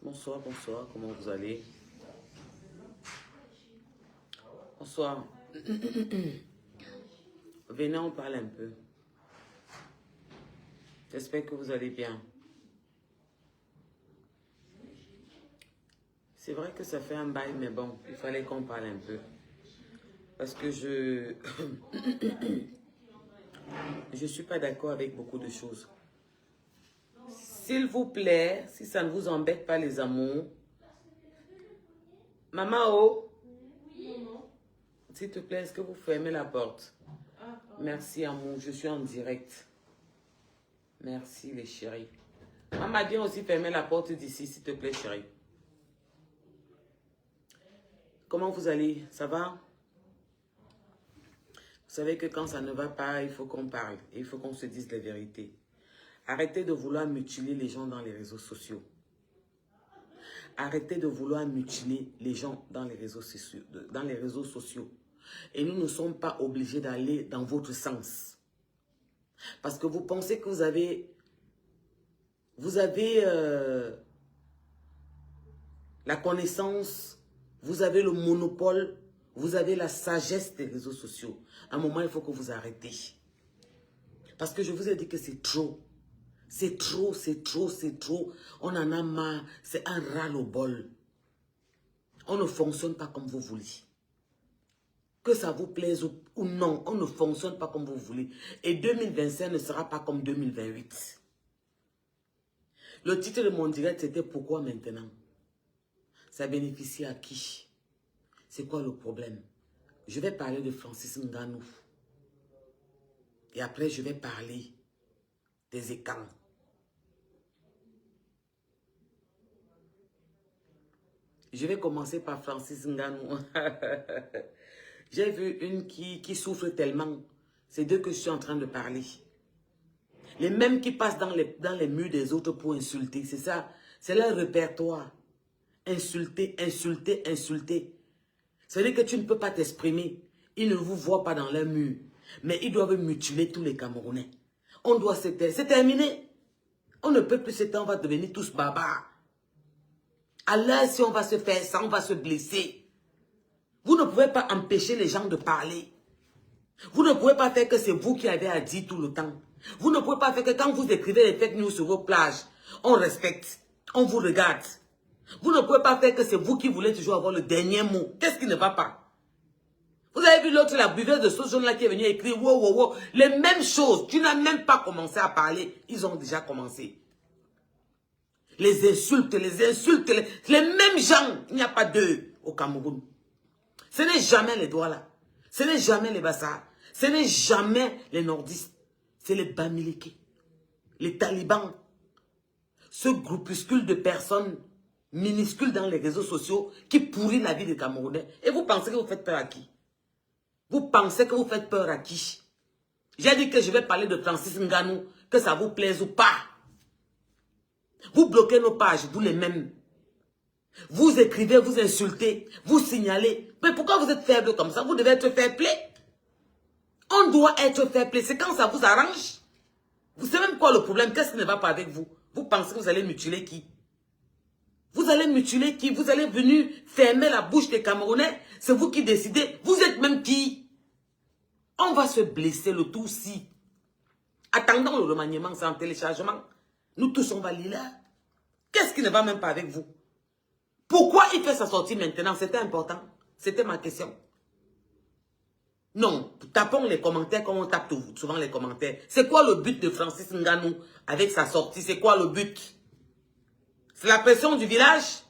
Bonsoir, bonsoir, comment vous allez? Bonsoir. Venez, on parle un peu. J'espère que vous allez bien. C'est vrai que ça fait un bail, mais bon, il fallait qu'on parle un peu. Parce que je ne suis pas d'accord avec beaucoup de choses. S'il vous plaît, si ça ne vous embête pas les amours. Maman, oh, s'il te plaît, est-ce que vous fermez la porte? Merci amour, je suis en direct. Merci les chéris. Maman, viens aussi fermer la porte d'ici, s'il te plaît chérie. Comment vous allez? Ça va? Vous savez que quand ça ne va pas, il faut qu'on parle. Et il faut qu'on se dise la vérité. Arrêtez de vouloir mutiler les gens dans les réseaux sociaux. Arrêtez de vouloir mutiler les gens dans les réseaux sociaux. Et nous ne sommes pas obligés d'aller dans votre sens. Parce que vous pensez que vous avez la connaissance, vous avez le monopole, vous avez la sagesse des réseaux sociaux. À un moment, il faut que vous arrêtez. Parce que je vous ai dit que c'est trop. C'est trop, c'est trop, c'est trop. On en a marre. C'est un ras-le-bol. On ne fonctionne pas comme vous voulez. Que ça vous plaise ou non, on ne fonctionne pas comme vous voulez. Et 2025 ne sera pas comme 2028. Le titre de mon direct, c'était « Pourquoi maintenant ?» Ça bénéficie à qui? C'est quoi le problème? Je vais parler de Francis Ngannou. Et après, je vais parler des écrans. Je vais commencer par Francis Ngannou. J'ai vu une qui souffre tellement. C'est d'eux que je suis en train de parler. Les mêmes qui passent dans les murs des autres pour insulter. C'est ça. C'est leur répertoire. Insulter, insulter, insulter. Ça veut dire que tu ne peux pas t'exprimer. Ils ne vous voient pas dans leur mur. Mais ils doivent mutiler tous les Camerounais. On doit se taire. C'est terminé. On ne peut plus se taire. On va devenir tous barbares. Alors, si on va se faire ça, on va se blesser. Vous ne pouvez pas empêcher les gens de parler. Vous ne pouvez pas faire que c'est vous qui avez à dire tout le temps. Vous ne pouvez pas faire que quand vous écrivez les fake news sur vos plages, on respecte, on vous regarde. Vous ne pouvez pas faire que c'est vous qui voulez toujours avoir le dernier mot. Qu'est-ce qui ne va pas? Vous avez vu l'autre, la buveuse de ce jaune-là qui est venue écrire, wow, wow, wow, les mêmes choses. Tu n'as même pas commencé à parler. Ils ont déjà commencé. Les insultes, les mêmes gens. Il n'y a pas d'eux au Cameroun. Ce n'est jamais les Douala. Ce n'est jamais les Bassars. Ce n'est jamais les nordistes. C'est les Bamileke. Les talibans. Ce groupuscule de personnes minuscules dans les réseaux sociaux qui pourrit la vie des Camerounais. Et vous pensez que vous faites peur à qui? Vous pensez que vous faites peur à qui? J'ai dit que je vais parler de Francis Ngannou, que ça vous plaise ou pas. Vous bloquez nos pages, vous les mêmes. Vous écrivez, vous insultez, vous signalez. Mais pourquoi vous êtes faible comme ça? Vous devez être fair play. On doit être fair play. C'est quand ça vous arrange. Vous savez même quoi le problème? Qu'est-ce qui ne va pas avec vous? Vous pensez que vous allez mutiler qui? Vous allez mutiler qui? Vous allez venir fermer la bouche des Camerounais? C'est vous qui décidez. Vous êtes même qui? On va se blesser le tout si. Attendons le remaniement, c'est en téléchargement. Nous tous, on va lire là. Qu'est-ce qui ne va même pas avec vous? Pourquoi il fait sa sortie maintenant? C'était important. C'était ma question. Non, tapons les commentaires comme on tape souvent les commentaires. C'est quoi le but de Francis Ngannou avec sa sortie? C'est quoi le but? C'est la pression du village?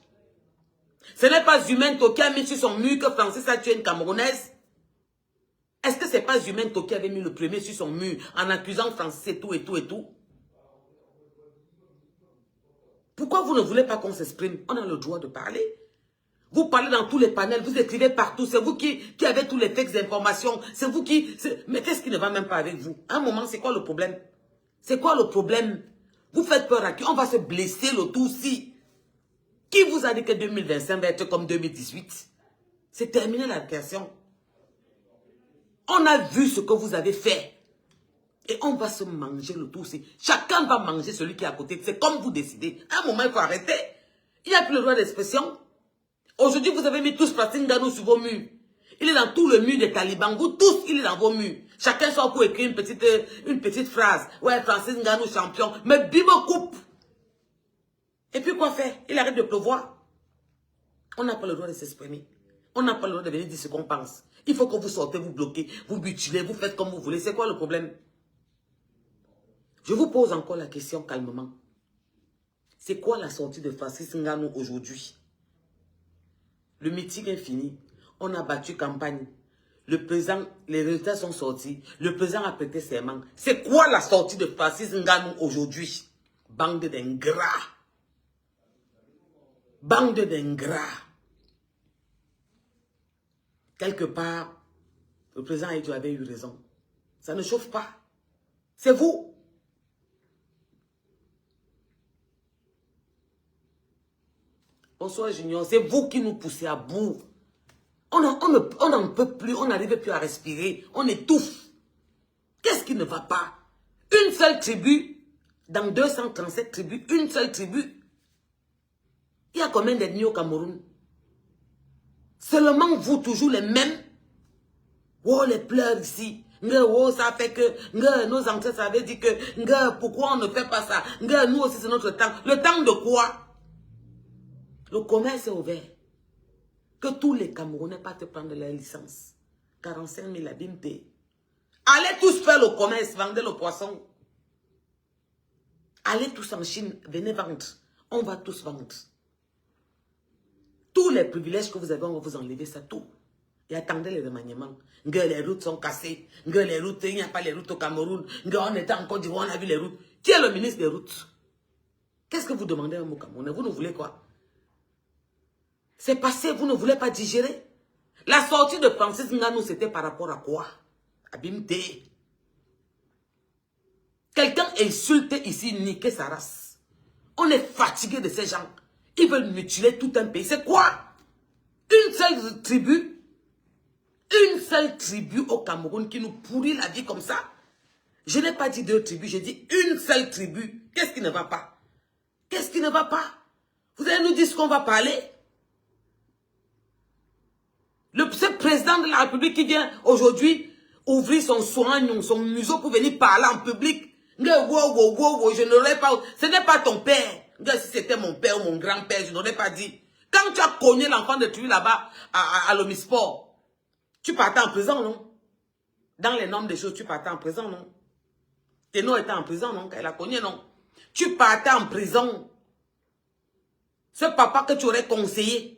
Ce n'est pas Humaine qui a mis sur son mur que Francis a tué une Camerounaise? Est-ce que c'est pas Humaine qui avait mis le premier sur son mur en accusant Francis et tout et tout et tout? Pourquoi vous ne voulez pas qu'on s'exprime? On a le droit de parler. Vous parlez dans tous les panels, vous écrivez partout. C'est vous qui avez tous les textes d'information. C'est vous qui... Mais qu'est-ce qui ne va même pas avec vous? À un moment, c'est quoi le problème? C'est quoi le problème? Vous faites peur à qui? On va se blesser le tout si. Qui vous a dit que 2025 va être comme 2018? C'est terminé la question. On a vu ce que vous avez fait. Et on va se manger le tout aussi. Chacun va manger celui qui est à côté. C'est comme vous décidez. À un moment, il faut arrêter. Il n'y a plus le droit d'expression. Aujourd'hui, vous avez mis tous Francis Ngannou sur vos murs. Il est dans tout le mur des talibans. Vous tous, il est dans vos murs. Chacun sort pour écrire une petite phrase. Ouais, Francis Ngannou champion. Mais Bibo coupe. Et puis quoi faire? Il arrête de pleuvoir. On n'a pas le droit de s'exprimer. On n'a pas le droit de venir dire ce qu'on pense. Il faut que vous sortez, vous bloquez, vous mutilez, vous faites comme vous voulez. C'est quoi le problème? Je vous pose encore la question calmement. C'est quoi la sortie de Francis Ngannou aujourd'hui? Le meeting est fini. On a battu campagne. Le président, les résultats sont sortis. Le président a prêté serment. C'est quoi la sortie de Francis Ngannou aujourd'hui? Bande d'ingrats. Bande d'ingrats. Quelque part, le président Aïdjo avait eu raison. Ça ne chauffe pas. C'est vous. Bonsoir Junior, c'est vous qui nous poussez à bout. On n'en peut plus, on n'arrive plus à respirer, on étouffe. Qu'est-ce qui ne va pas? Une seule tribu, dans 237 tribus, une seule tribu. Il y a combien d'ethnies au Cameroun? Seulement vous, toujours les mêmes. Oh, les pleurs ici. Oh, ça fait que nos ancêtres avaient dit que pourquoi on ne fait pas ça? Nous aussi, c'est notre temps. Le temps de quoi? Le commerce est ouvert. Que tous les Camerounais partent prendre leur licence. 45 000 à BIMP. Allez tous faire le commerce, vendez le poisson. Allez tous en Chine, venez vendre. On va tous vendre. Tous les privilèges que vous avez, on va vous enlever ça, tout. Et attendez les remaniements. Les routes sont cassées. Les routes, il n'y a pas les routes au Cameroun. On était en Côte d'Ivoire, on a vu les routes. Qui est le ministre des routes? Qu'est-ce que vous demandez à un mot Camerounais? Vous ne voulez quoi? C'est passé, vous ne voulez pas digérer. La sortie de Francis Ngannou, c'était par rapport à quoi? Abimté. Quelqu'un insulte ici, niquer sa race. On est fatigué de ces gens. Ils veulent mutiler tout un pays. C'est quoi? Une seule tribu au Cameroun qui nous pourrit la vie comme ça. Je n'ai pas dit 2 tribus, j'ai dit une seule tribu. Qu'est-ce qui ne va pas? Qu'est-ce qui ne va pas? Vous allez nous dire ce qu'on va parler? Ce président de la République qui vient aujourd'hui ouvrir son soigne, son museau pour venir parler en public. Je n'aurais pas... Ce n'est pas ton père. Si c'était mon père ou mon grand-père, je n'aurais pas dit. Quand tu as cogné l'enfant de tu là-bas à l'Omisport, tu partais en prison, non? Dans les normes des choses, tu partais en prison, non? Téno était en prison, non? Quand il a cogné, non? Tu partais en prison. Ce papa que tu aurais conseillé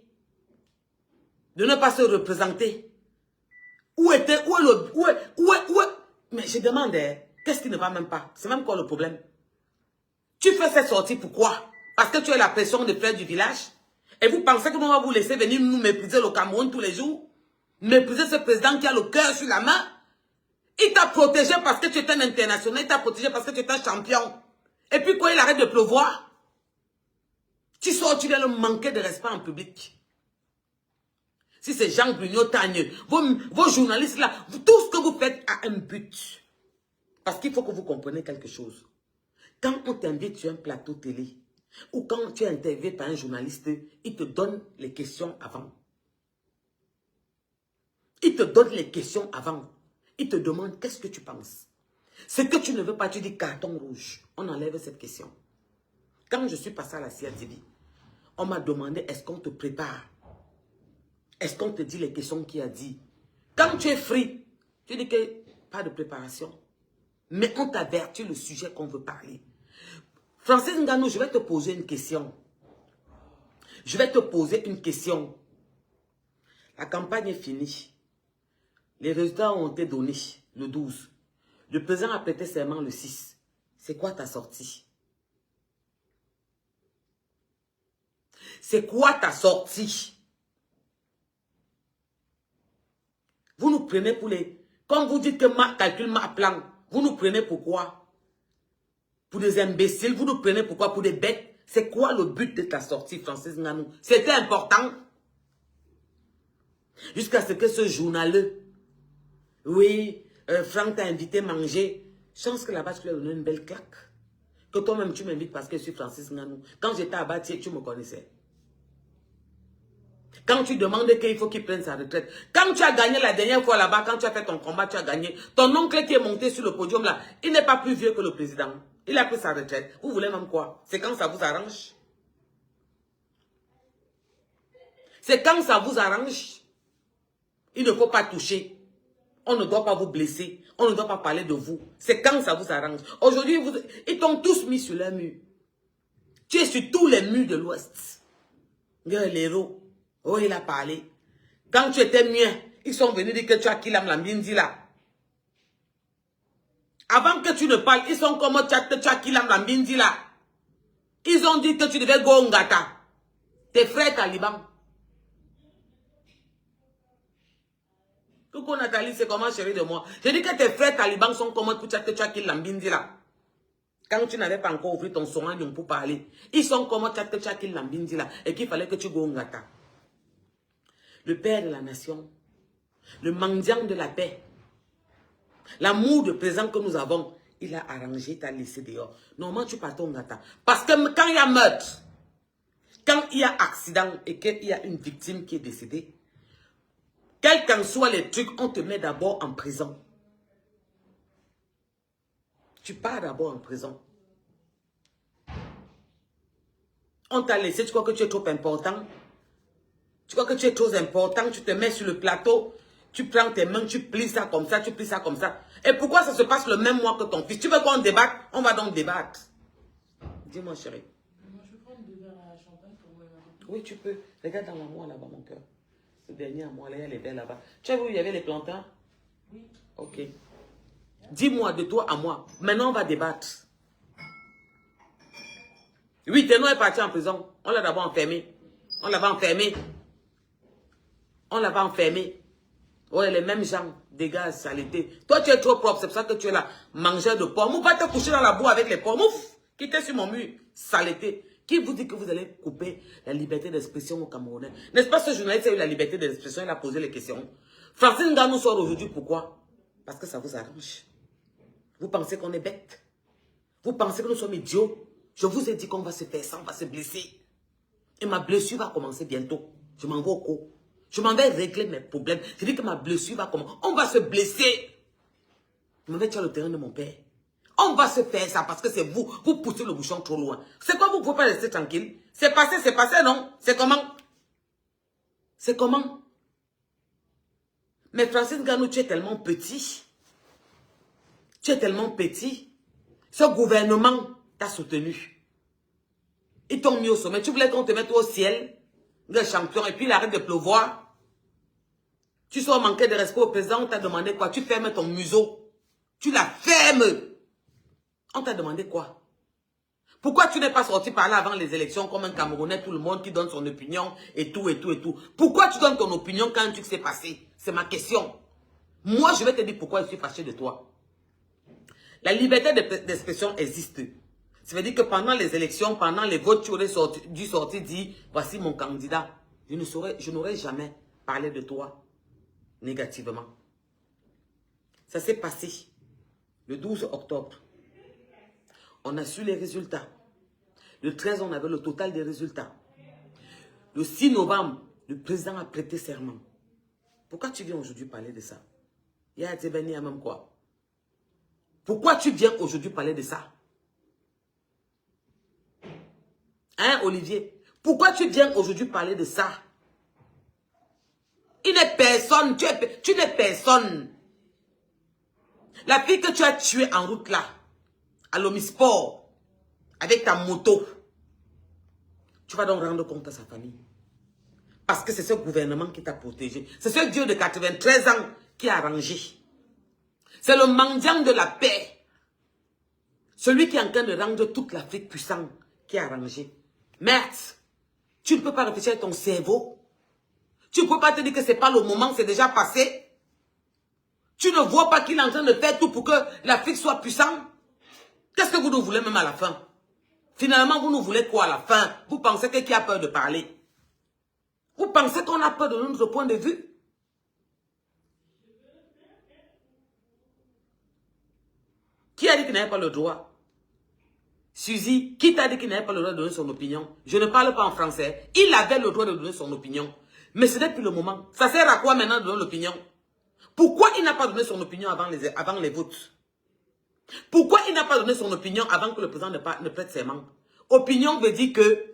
de ne pas se représenter. Mais je demande, qu'est-ce qui ne va même pas? C'est même quoi le problème? Tu fais cette sortie pourquoi? Parce que tu as la pression des frères du village? Et vous pensez que nous va vous laisser venir nous mépriser le Cameroun tous les jours? Mépriser ce président qui a le cœur sur la main? Il t'a protégé parce que tu es un international, il t'a protégé parce que tu es un champion. Et puis quand il arrête de pleuvoir, tu sors, tu viens le manquer de respect en public. Si c'est Jean Bruno Tagne, vos journalistes là, tout ce que vous faites a un but. Parce qu'il faut que vous compreniez quelque chose. Quand on t'invite sur un plateau télé, ou quand tu es interviewé par un journaliste, il te donne les questions avant. Il te donne les questions avant. Il te demande qu'est-ce que tu penses. Ce que tu ne veux pas, tu dis carton rouge. On enlève cette question. Quand je suis passé à la CRTV, on m'a demandé est-ce qu'on te prépare? Est-ce qu'on te dit les questions qu'il a dit? Quand tu es free, tu dis que pas de préparation. Mais on t'avertit le sujet qu'on veut parler. Francis Ngannou, je vais te poser une question. Je vais te poser une question. La campagne est finie. Les résultats ont été donnés le 12. Le président a prêté serment le 6. C'est quoi ta sortie? C'est quoi ta sortie? Vous nous prenez pour les... Quand vous dites que ma calcul, ma plan, vous nous prenez pour quoi? Pour des imbéciles? Vous nous prenez pourquoi? Pour des bêtes? C'est quoi le but de ta sortie, Francis Ngannou? C'était important. Jusqu'à ce que ce journaleux Oui, Franck t'a invité à manger. Chance que là-bas, tu lui as donné une belle claque. Que toi-même, tu m'invites parce que je suis Francis Nganou. Quand j'étais à Bâti, tu me connaissais. Quand tu demandes qu'il faut qu'il prenne sa retraite. Quand tu as gagné la dernière fois là-bas, quand tu as fait ton combat, tu as gagné. Ton oncle qui est monté sur le podium là, il n'est pas plus vieux que le président. Il a pris sa retraite. Vous voulez même quoi? C'est quand ça vous arrange. C'est quand ça vous arrange. Il ne faut pas toucher. On ne doit pas vous blesser. On ne doit pas parler de vous. C'est quand ça vous arrange. Aujourd'hui, ils t'ont tous mis sur leur mur. Tu es sur tous les murs de l'Ouest. Regarde l'héros. Oh, il a parlé. Quand tu étais mien, ils sont venus dire que tu as Kilam Lambindi là. Avant que tu ne parles, ils sont comme tu as Kilam Lambindi là. Ils ont dit que tu devais go Ngata. Tes frères talibans. Coucou Nathalie, c'est comment chérie de moi? J'ai dit que tes frères talibans sont comme tu as Kilam Lambindi là. Quand tu n'avais pas encore ouvert ton soin pour parler. Ils sont comme tu as Kilam Lambindi là. Et qu'il fallait que tu go Ngata. Le père de la nation, le mendiant de la paix, l'amour de présent que nous avons, il a arrangé, t'a laissé dehors. Normalement, tu partais au Ngata. Parce que quand il y a meurtre, quand il y a accident et qu'il y a une victime qui est décédée, quels qu'en soient les trucs, on te met d'abord en prison. Tu pars d'abord en prison. On t'a laissé, tu crois que tu es trop important? Tu crois que tu es trop important, tu te mets sur le plateau, tu prends tes mains, tu plies ça comme ça, tu plies ça comme ça. Et pourquoi ça se passe le même mois que ton fils? Tu veux qu'on débatte? On va donc débattre. Dis-moi, chérie. Moi, je peux prendre 2 verres à champagne pour moi. Oui, tu peux. Regarde dans l'armoire là-bas, mon cœur. Ce dernier armoire, là, il y a les verres là-bas. Tu as vu où il y avait les plantains? Oui. Ok. Dis-moi de toi à moi. Maintenant, on va débattre. Oui, Teno est parti en prison. On l'a d'abord enfermé. On l'avait enfermé. On l'avait enfermé. Ouais, les mêmes gens, dégâts, saleté. Toi, tu es trop propre, c'est pour ça que tu es là, mangeur de porc. Mouf, va te coucher dans la boue avec les porcs. Mouf, quittez sur mon mur, saleté. Qui vous dit que vous allez couper la liberté d'expression au Camerounais? N'est-ce pas ce journaliste a eu la liberté d'expression, il a posé les questions. Francis Nganou sort aujourd'hui, pourquoi? Parce que ça vous arrange. Vous pensez qu'on est bête? Vous pensez que nous sommes idiots? Je vous ai dit qu'on va se faire ça, on va se blesser. Et ma blessure va commencer bientôt. Je m'en vais au cours. Je m'en vais régler mes problèmes. Je dis que ma blessure va commencer. On va se blesser. Je m'en vais sur le terrain de mon père. On va se faire ça parce que c'est vous. Vous poussez le bouchon trop loin. C'est quoi, vous ne pouvez pas rester tranquille? C'est passé, non? C'est comment? C'est comment? Mais Francis Nganou, tu es tellement petit. Tu es tellement petit. Ce gouvernement t'a soutenu. Ils t'ont mis au sommet. Tu voulais qu'on te mette au ciel, le champion, et puis il arrête de pleuvoir. Tu sois manqué de respect au président, on t'a demandé quoi? Tu fermes ton museau. Tu la fermes. On t'a demandé quoi? Pourquoi tu n'es pas sorti par là avant les élections comme un Camerounais, tout le monde qui donne son opinion et tout, et tout, et tout? Pourquoi tu donnes ton opinion quand un truc s'est passé? C'est ma question. Moi, je vais te dire pourquoi je suis fâché de toi. La liberté d'expression existe. Ça veut dire que pendant les élections, pendant les votes, tu aurais dû sortir, dire, voici mon candidat. Je n'aurais jamais parlé de toi négativement. Ça s'est passé le 12 octobre. On a su les résultats. Le 13, on avait le total des résultats. Le 6 novembre, le président a prêté serment. Pourquoi tu viens aujourd'hui parler de ça? Il y a été béni à même quoi? Pourquoi tu viens aujourd'hui parler de ça? Hein, Olivier? Pourquoi tu viens aujourd'hui parler de ça? Il n'est personne. Tu n'es personne. La fille que tu as tuée en route là, à l'Omisport, avec ta moto, tu vas donc rendre compte à sa famille. Parce que c'est ce gouvernement qui t'a protégé. C'est ce Dieu de 93 ans qui a arrangé. C'est le mendiant de la paix. Celui qui est en train de rendre toute l'Afrique puissante qui a arrangé. Merde, tu ne peux pas réfléchir avec ton cerveau. Tu ne peux pas te dire que ce n'est pas le moment, c'est déjà passé. Tu ne vois pas qu'il est en train de faire tout pour que l'Afrique soit puissante. Qu'est-ce que vous nous voulez même à la fin? Finalement, vous nous voulez quoi à la fin? Vous pensez que qui a peur de parler? Vous pensez qu'on a peur de notre point de vue? qu'il n'avait pas le droit? Suzy, qui t'a dit qu'il n'avait pas le droit de donner son opinion? Je ne parle pas en français. Il avait le droit de donner son opinion. Mais ce n'est plus le moment. Ça sert à quoi maintenant de donner l'opinion? Pourquoi il n'a pas donné son opinion avant les votes? Pourquoi il n'a pas donné son opinion avant que le président ne prête ses mains? Opinion veut dire que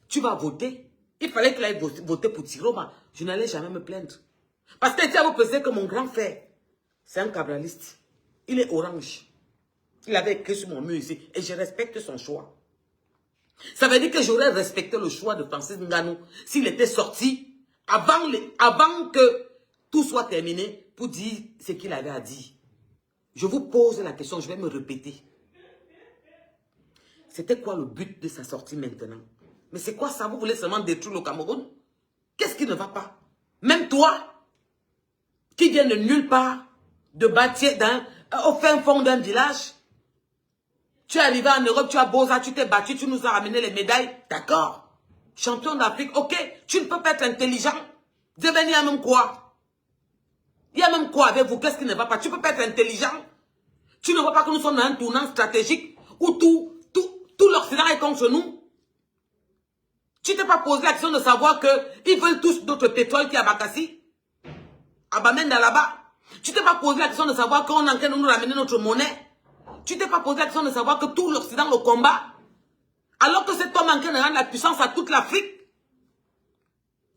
tu vas voter. Il fallait qu'il aille voter pour Tiroma. Je n'allais jamais me plaindre. Parce que tiens, vous pensez que mon grand frère, c'est un cabraliste. Il est orange. Il avait écrit sur mon mur ici. Et je respecte son choix. Ça veut dire que j'aurais respecté le choix de Francis Ngannou s'il était sorti avant que tout soit terminé pour dire ce qu'il avait à dire. Je vous pose la question, je vais me répéter. C'était quoi le but de sa sortie maintenant? Mais c'est quoi ça? Vous voulez seulement détruire le Cameroun? Qu'est-ce qui ne va pas? Même toi, qui viens de nulle part, de bâtir au fin fond d'un village, tu es arrivé en Europe, tu as beau ça, tu t'es battu, tu nous as ramené les médailles. D'accord. Champion d'Afrique, ok. Tu ne peux pas être intelligent. Devenir même quoi? Il y a même quoi avec vous? Qu'est-ce qui ne va pas? Tu ne peux pas être intelligent. Tu ne vois pas que nous sommes dans un tournant stratégique où tout l'Occident est contre nous. Tu t'es pas posé la question de savoir qu'ils veulent tous notre pétrole qui est à Bakassi, à Bamenda là-bas. Tu t'es pas posé la question de savoir qu'on est en train de nous ramener notre monnaie. Tu t'es pas posé la question de savoir que tout l'Occident le combat. Alors que cet homme est en train de rendre la puissance à toute l'Afrique.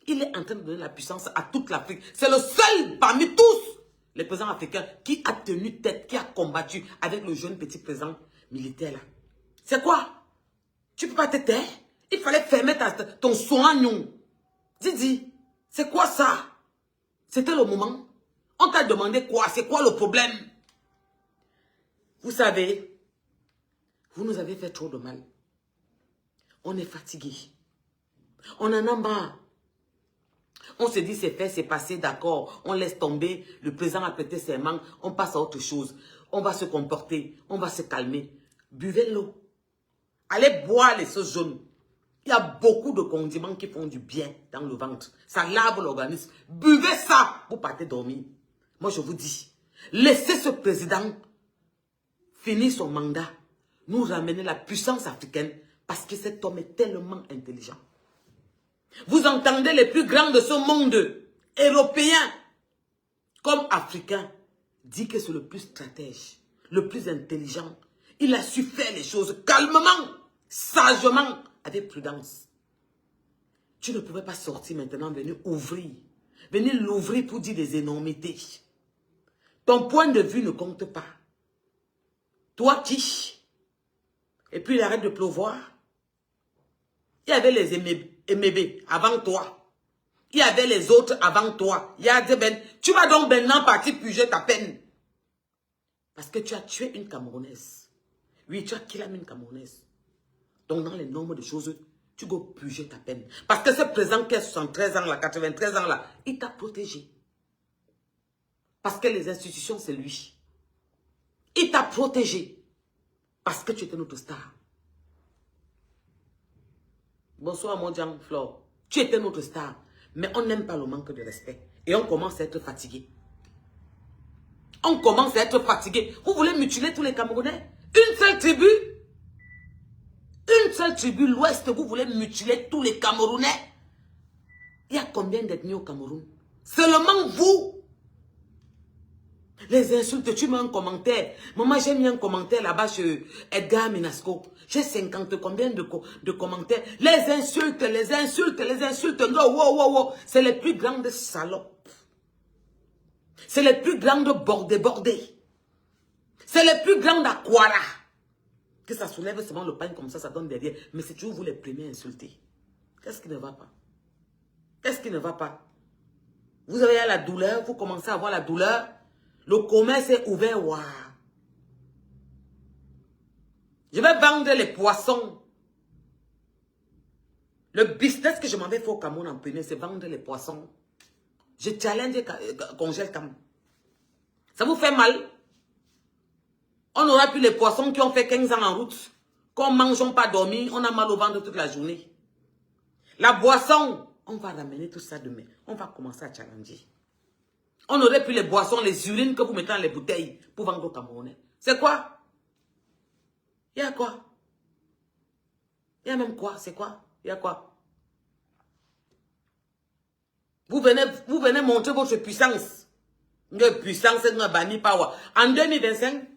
Il est en train de donner la puissance à toute l'Afrique. C'est le seul parmi tous les présidents africains qui a tenu tête, qui a combattu avec le jeune petit président militaire là. C'est quoi? Tu peux pas te taire? Il fallait fermer ton soignon. Didi, c'est quoi ça? C'était le moment. On t'a demandé quoi? C'est quoi le problème? Vous savez, vous nous avez fait trop de mal. On est fatigué. On en a marre. On se dit c'est fait, c'est passé, d'accord. On laisse tomber. Le président a prêté ses mains. On passe à autre chose. On va se comporter. On va se calmer. Buvez l'eau. Allez boire les sauces jaunes. Il y a beaucoup de condiments qui font du bien dans le ventre. Ça lave l'organisme. Buvez ça pour partir dormir. Moi, je vous dis, laissez ce président finir son mandat, nous ramener la puissance africaine parce que cet homme est tellement intelligent. Vous entendez les plus grands de ce monde, européens comme africains, dire que c'est le plus stratège, le plus intelligent. Il a su faire les choses calmement, sagement, avec prudence. Tu ne pouvais pas sortir maintenant, venir ouvrir. Venir l'ouvrir pour dire des énormités. Ton point de vue ne compte pas. Toi qui? Et puis il arrête de pleuvoir. Il y avait les émébés avant toi. Il y avait les autres avant toi. Il y a des ben. Tu vas donc maintenant partir puger ta peine. Parce que tu as tué une Camerounaise. Oui, tu as killé une Camerounaise. Donc dans les normes de choses, tu dois puger ta peine. Parce que ce président qui a 73 ans là, 93 ans là, il t'a protégé. Parce que les institutions, c'est lui. Il t'a protégé. Parce que tu étais notre star. Bonsoir, mon Jean Flore. Tu étais notre star. Mais on n'aime pas le manque de respect. Et on commence à être fatigué. On commence à être fatigué. Vous voulez mutiler tous les Camerounais? Une seule tribu? Une seule tribu, l'Ouest, vous voulez mutiler tous les Camerounais? Il y a combien d'ethnies au Cameroun? Seulement vous. Les insultes, tu mets un commentaire. Maman, j'ai mis un commentaire là-bas chez Edgar Minasco. J'ai 50 combien de commentaires. Les insultes, les insultes, les insultes. Non, wow, wow, wow. C'est les plus grandes salopes. C'est les plus grandes bordées. C'est les plus grandes aquaras. Que ça soulève seulement le pain comme ça donne derrière. Mais c'est toujours vous les premiers insultés. Qu'est-ce qui ne va pas? Qu'est-ce qui ne va pas? Vous avez la douleur, vous commencez à avoir la douleur. Le commerce est ouvert, waouh. Je vais vendre les poissons. Le business que je m'avais fait au Cameroun en premier, c'est vendre les poissons. Je challenge congèle Cameroun. Ça vous fait mal? On aura plus les poissons qui ont fait 15 ans en route. Qu'on ne mange pas dormir, on a mal au ventre toute la journée. La boisson, on va ramener tout ça demain. On va commencer à challenger. On n'aurait plus les boissons, les urines que vous mettez dans les bouteilles pour vendre aux Camerounais. C'est quoi? Il y a quoi? Il y a même quoi? C'est quoi? Il y a quoi? Vous venez montrer votre puissance. Une puissance, une banni power. En 2025,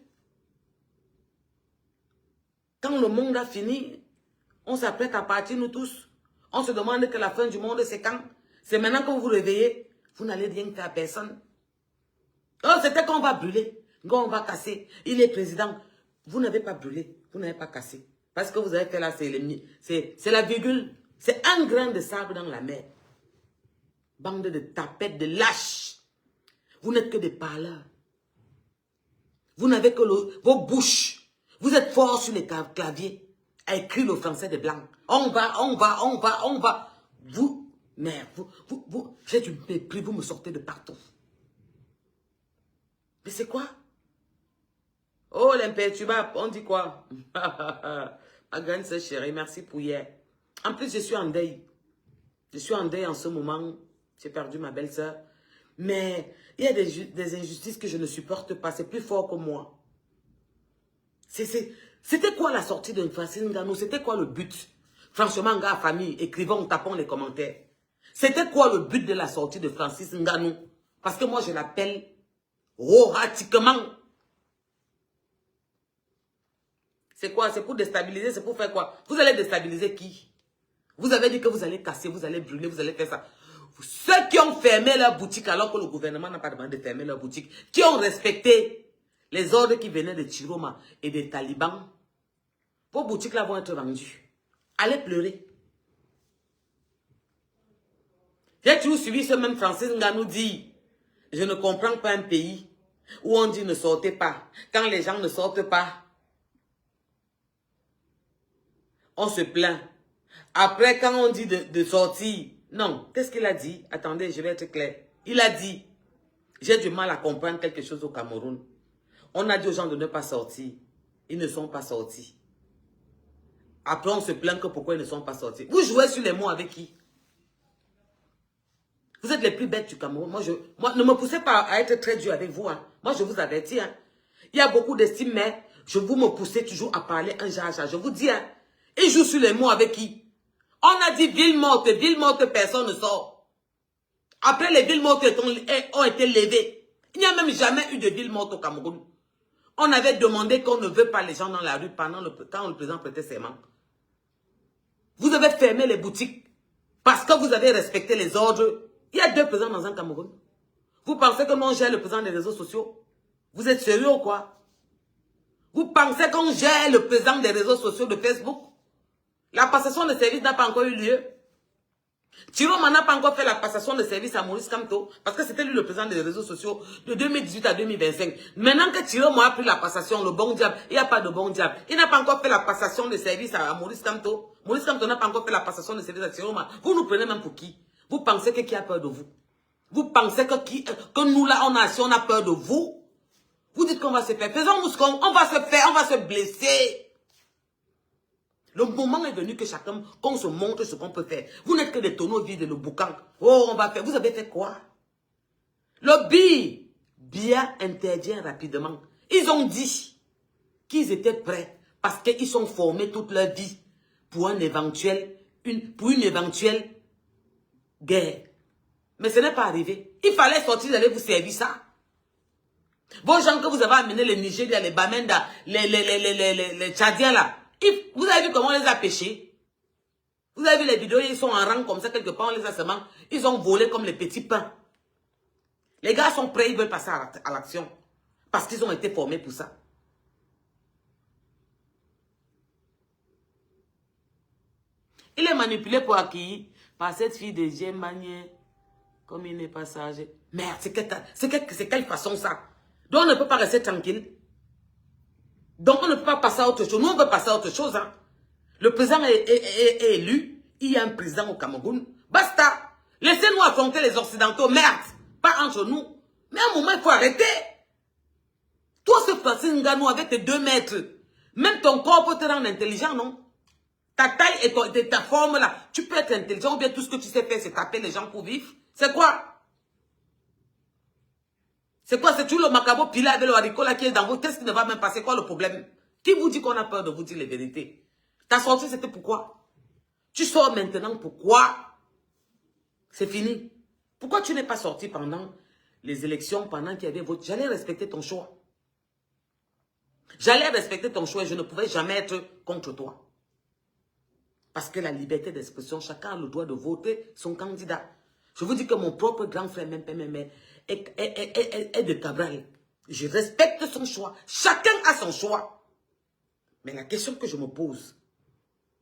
quand le monde a fini, on s'apprête à partir, nous tous. On se demande que la fin du monde, c'est quand? C'est maintenant que vous vous réveillez. Vous n'allez rien faire à personne. Oh, c'était qu'on va brûler. Qu'on va casser. Il est président. Vous n'avez pas brûlé. Vous n'avez pas cassé. Parce que vous avez fait là, c'est la virgule. C'est un grain de sable dans la mer. Bande de tapettes, de lâches. Vous n'êtes que des parleurs. Vous n'avez que vos bouches. Vous êtes forts sur les claviers à écrire le français des blancs. On va. Vous, merde, j'ai du mépris, vous me sortez de partout. Mais c'est quoi? Oh, l'imperturbable, on dit quoi? Ma grande sœur chérie, merci pour hier. En plus, je suis en deuil. Je suis en deuil en ce moment. J'ai perdu ma belle-sœur. Mais il y a des injustices que je ne supporte pas. C'est plus fort que moi. C'était quoi la sortie de Francis Ngannou? C'était quoi le but? Franchement, gars, famille, écrivons, tapons les commentaires. C'était quoi le but de la sortie de Francis Ngannou? Parce que moi, je l'appelle horatiquement. C'est quoi? C'est pour déstabiliser, c'est pour faire quoi? Vous allez déstabiliser qui? Vous avez dit que vous allez casser, vous allez brûler, vous allez faire ça. Ceux qui ont fermé leur boutique alors que le gouvernement n'a pas demandé de fermer leur boutique, qui ont respecté les ordres qui venaient de Chiroma et des talibans, vos boutiques là vont être vendues. Allez pleurer. J'ai toujours suivi ce même Francis Ngannou dit, je ne comprends pas un pays où on dit ne sortez pas. Quand les gens ne sortent pas, on se plaint. Après, quand on dit de sortir, non, qu'est-ce qu'il a dit? Attendez, je vais être clair. Il a dit, j'ai du mal à comprendre quelque chose au Cameroun. On a dit aux gens de ne pas sortir. Ils ne sont pas sortis. Après, on se plaint que pourquoi ils ne sont pas sortis. Vous jouez sur les mots avec qui? Vous êtes les plus bêtes du Cameroun. Moi, ne me poussez pas à être très dur avec vous. Hein. Moi, je vous avertis. Hein. Il y a beaucoup d'estime, mais vous me poussez toujours à parler un jaja. Je vous dis, hein, ils jouent sur les mots avec qui? On a dit ville morte, personne ne sort. Après, les villes mortes ont été levées. Il n'y a même jamais eu de ville morte au Cameroun. On avait demandé qu'on ne veut pas les gens dans la rue quand le président prêtait serment. Vous avez fermé les boutiques parce que vous avez respecté les ordres. Il y a 2 présidents dans un Cameroun. Vous pensez que nous on gère le président des réseaux sociaux? Vous êtes sérieux ou quoi? Vous pensez qu'on gère le président des réseaux sociaux de Facebook? La passation de service n'a pas encore eu lieu. Chiroma n'a pas encore fait la passation de service à Maurice Kamto parce que c'était lui le président des réseaux sociaux de 2018 à 2025. Maintenant que Chiroma a pris la passation, le bon diable, il n'y a pas de bon diable. Il n'a pas encore fait la passation de service à Maurice Kamto. Maurice Kamto n'a pas encore fait la passation de service à Chiroma. Vous nous prenez même pour qui? Vous pensez que qui a peur de vous? Vous pensez que nous là, on a peur de vous? Vous dites qu'on va se faire. Faisons-nous ce qu'on va se faire, on va se blesser. Le moment est venu que chacun, qu'on se montre ce qu'on peut faire. Vous n'êtes que des tonneaux vides et le boucan. Oh, on va faire. Vous avez fait quoi? Le bien intervient rapidement. Ils ont dit qu'ils étaient prêts parce qu'ils sont formés toute leur vie pour une éventuelle guerre. Mais ce n'est pas arrivé. Il fallait sortir d'aller vous servir ça. Vos gens que vous avez amenés, les Nigériens, les Bamenda, les Tchadiens là, vous avez vu comment on les a pêchés? Vous avez vu les vidéos, ils sont en rang comme ça, quelque part, on les a seulement. Ils ont volé comme les petits pains. Les gars sont prêts, ils veulent passer à l'action. Parce qu'ils ont été formés pour ça. Il est manipulé pour acquérir par cette fille de Gémanier, comme il n'est pas sage. Merde, c'est quelle façon ça? Donc on ne peut pas rester tranquille. Donc on ne peut pas passer à autre chose. Nous on veut passer à autre chose. Hein. Le président est élu. Il y a un président au Cameroun. Basta. Laissez-nous affronter les Occidentaux. Merde. Pas entre nous. Mais à un moment il faut arrêter. Toi ce Francis Ngannou avec tes 2 mètres. Même ton corps peut te rendre intelligent, non? Ta taille et ta forme là. Tu peux être intelligent ou bien tout ce que tu sais faire c'est taper les gens pour vivre. C'est quoi? C'est quoi? C'est tout le macabo pilé avec le haricot là qui est dans vous. Qu'est-ce qui ne va même pas? C'est quoi le problème? Qui vous dit qu'on a peur de vous dire les vérités? Ta sortie, c'était pourquoi? Tu sors maintenant, pourquoi? C'est fini. Pourquoi tu n'es pas sorti pendant les élections, pendant qu'il y avait vote? J'allais respecter ton choix. J'allais respecter ton choix et je ne pouvais jamais être contre toi. Parce que la liberté d'expression, chacun a le droit de voter son candidat. Je vous dis que mon propre grand frère, même est de Cabral. Je respecte son choix. Chacun a son choix. Mais la question que je me pose,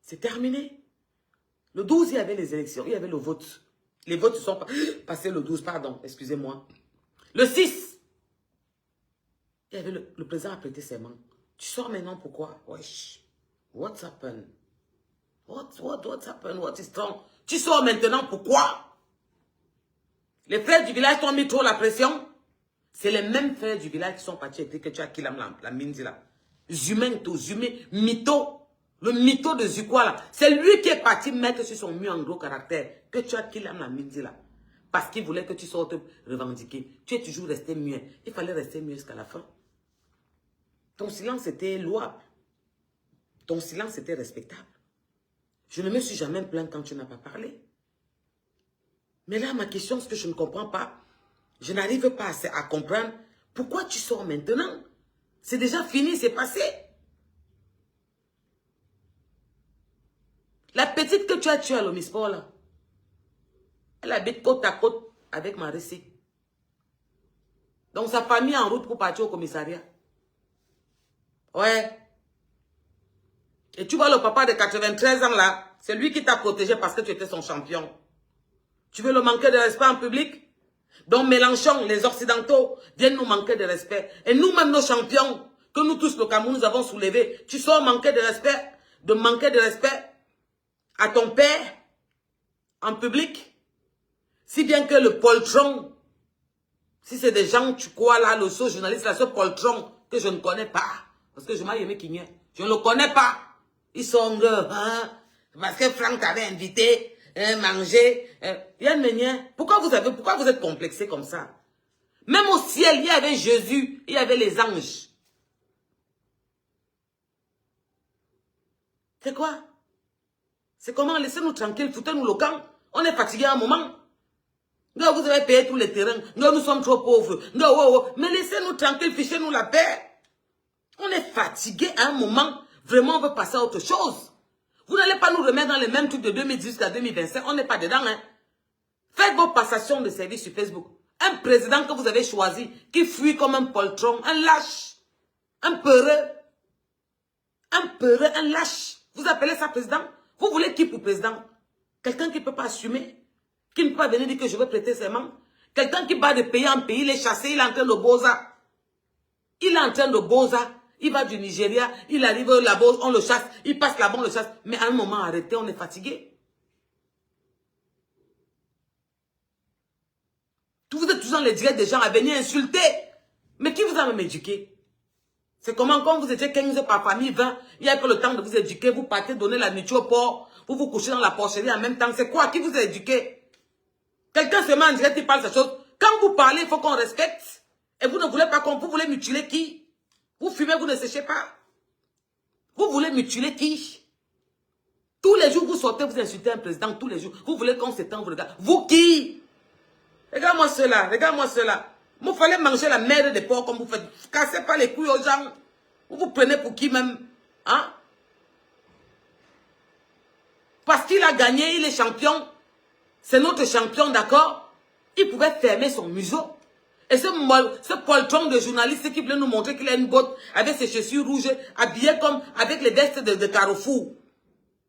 c'est terminé. Le 12, il y avait les élections, il y avait le vote. Les votes sont passés le 12, pardon, excusez-moi. Le 6, il y avait le président a prêté ses mains. Tu sors maintenant pourquoi? Wesh, what's happened? What's happened? What is wrong? Tu sors maintenant pourquoi? Les frères du village t'ont mis trop la pression. C'est les mêmes frères du village qui sont partis et que tu as quitté la Minzi là. Zumen, mytho. Le mytho de Zukwa là. C'est lui qui est parti mettre sur son mur en gros caractère que tu as quitté la Minzi là. Parce qu'il voulait que tu sortes revendiquer. Tu es toujours resté muet. Il fallait rester muet jusqu'à la fin. Ton silence était louable. Ton silence était respectable. Je ne me suis jamais plaint quand tu n'as pas parlé. Mais là, ma question, ce que je ne comprends pas, je n'arrive pas à comprendre pourquoi tu sors maintenant. C'est déjà fini, c'est passé. La petite que tu as tuée à l'Omisport, là, elle habite côte à côte avec Marissi. Donc sa famille est en route pour partir au commissariat. Ouais. Et tu vois le papa de 93 ans là, c'est lui qui t'a protégé parce que tu étais son champion. Tu veux le manquer de respect en public? Donc Mélenchon, les Occidentaux, viennent nous manquer de respect. Et nous-mêmes, nos champions, que nous tous, le Cameroun, nous avons soulevés, tu sors manquer de respect à ton père, en public. Si bien que le poltron, si c'est des gens, tu crois là, le saut journaliste, là, ce poltron, que je ne connais pas, parce que je m'ai aimé Kigné, je ne le connais pas. Ils sont hein, parce que Franck t'avait invité, manger. Yann Ménien, pourquoi vous êtes complexé comme ça? Même au ciel, il y avait Jésus, il y avait les anges. C'est quoi? C'est comment? Laissez-nous tranquilles, foutez-nous le camp. On est fatigué à un moment. Vous avez payé tous les terrains. Nous sommes trop pauvres. Mais laissez-nous tranquilles, fichez-nous la paix. On est fatigué à un moment. Vraiment, on veut passer à autre chose. Vous n'allez pas nous remettre dans les mêmes trucs de 2018 à 2025. On n'est pas dedans. Hein. Faites vos passations de service sur Facebook. Un président que vous avez choisi, qui fuit comme un poltron, un lâche, un peureux, un lâche. Vous appelez ça président? Vous voulez qui pour président? Quelqu'un qui ne peut pas assumer? Qui ne peut pas venir dire que je veux prêter ses mains? Quelqu'un qui bat de pays en pays, il est chassé, il est en train de boza. Il est en train de boza. Il va du Nigeria, il arrive là-bas, on le chasse, il passe là-bas, on le chasse. Mais à un moment arrêté, on est fatigué. Vous êtes toujours dans les directs des gens à venir insulter. Mais qui vous a même éduqué? C'est comment quand vous étiez 15 par famille, 20, il n'y a que le temps de vous éduquer, vous partez donner la nourriture au porc, vous vous couchez dans la porcherie en même temps. C'est quoi? Qui vous a éduqué? Quelqu'un se met en direct, il parle de ces choses. Quand vous parlez, il faut qu'on respecte. Et vous ne voulez pas qu'on... Vous voulez mutiler qui? Vous fumez, vous ne séchez pas. Vous voulez mutiler qui? Tous les jours, vous sortez, vous insultez un président, tous les jours. Vous voulez qu'on s'étend, vous regardez. Vous qui? Regarde-moi cela, regarde-moi cela. Vous fallait manger la merde des porcs comme vous faites. Cassez pas les couilles aux gens. Vous vous prenez pour qui même? Hein? Parce qu'il a gagné, il est champion. C'est notre champion, d'accord? Il pouvait fermer son museau. Et ce poltron de journaliste qui voulait nous montrer qu'il a une botte avec ses chaussures rouges, habillé comme avec les vestes de Carrefour.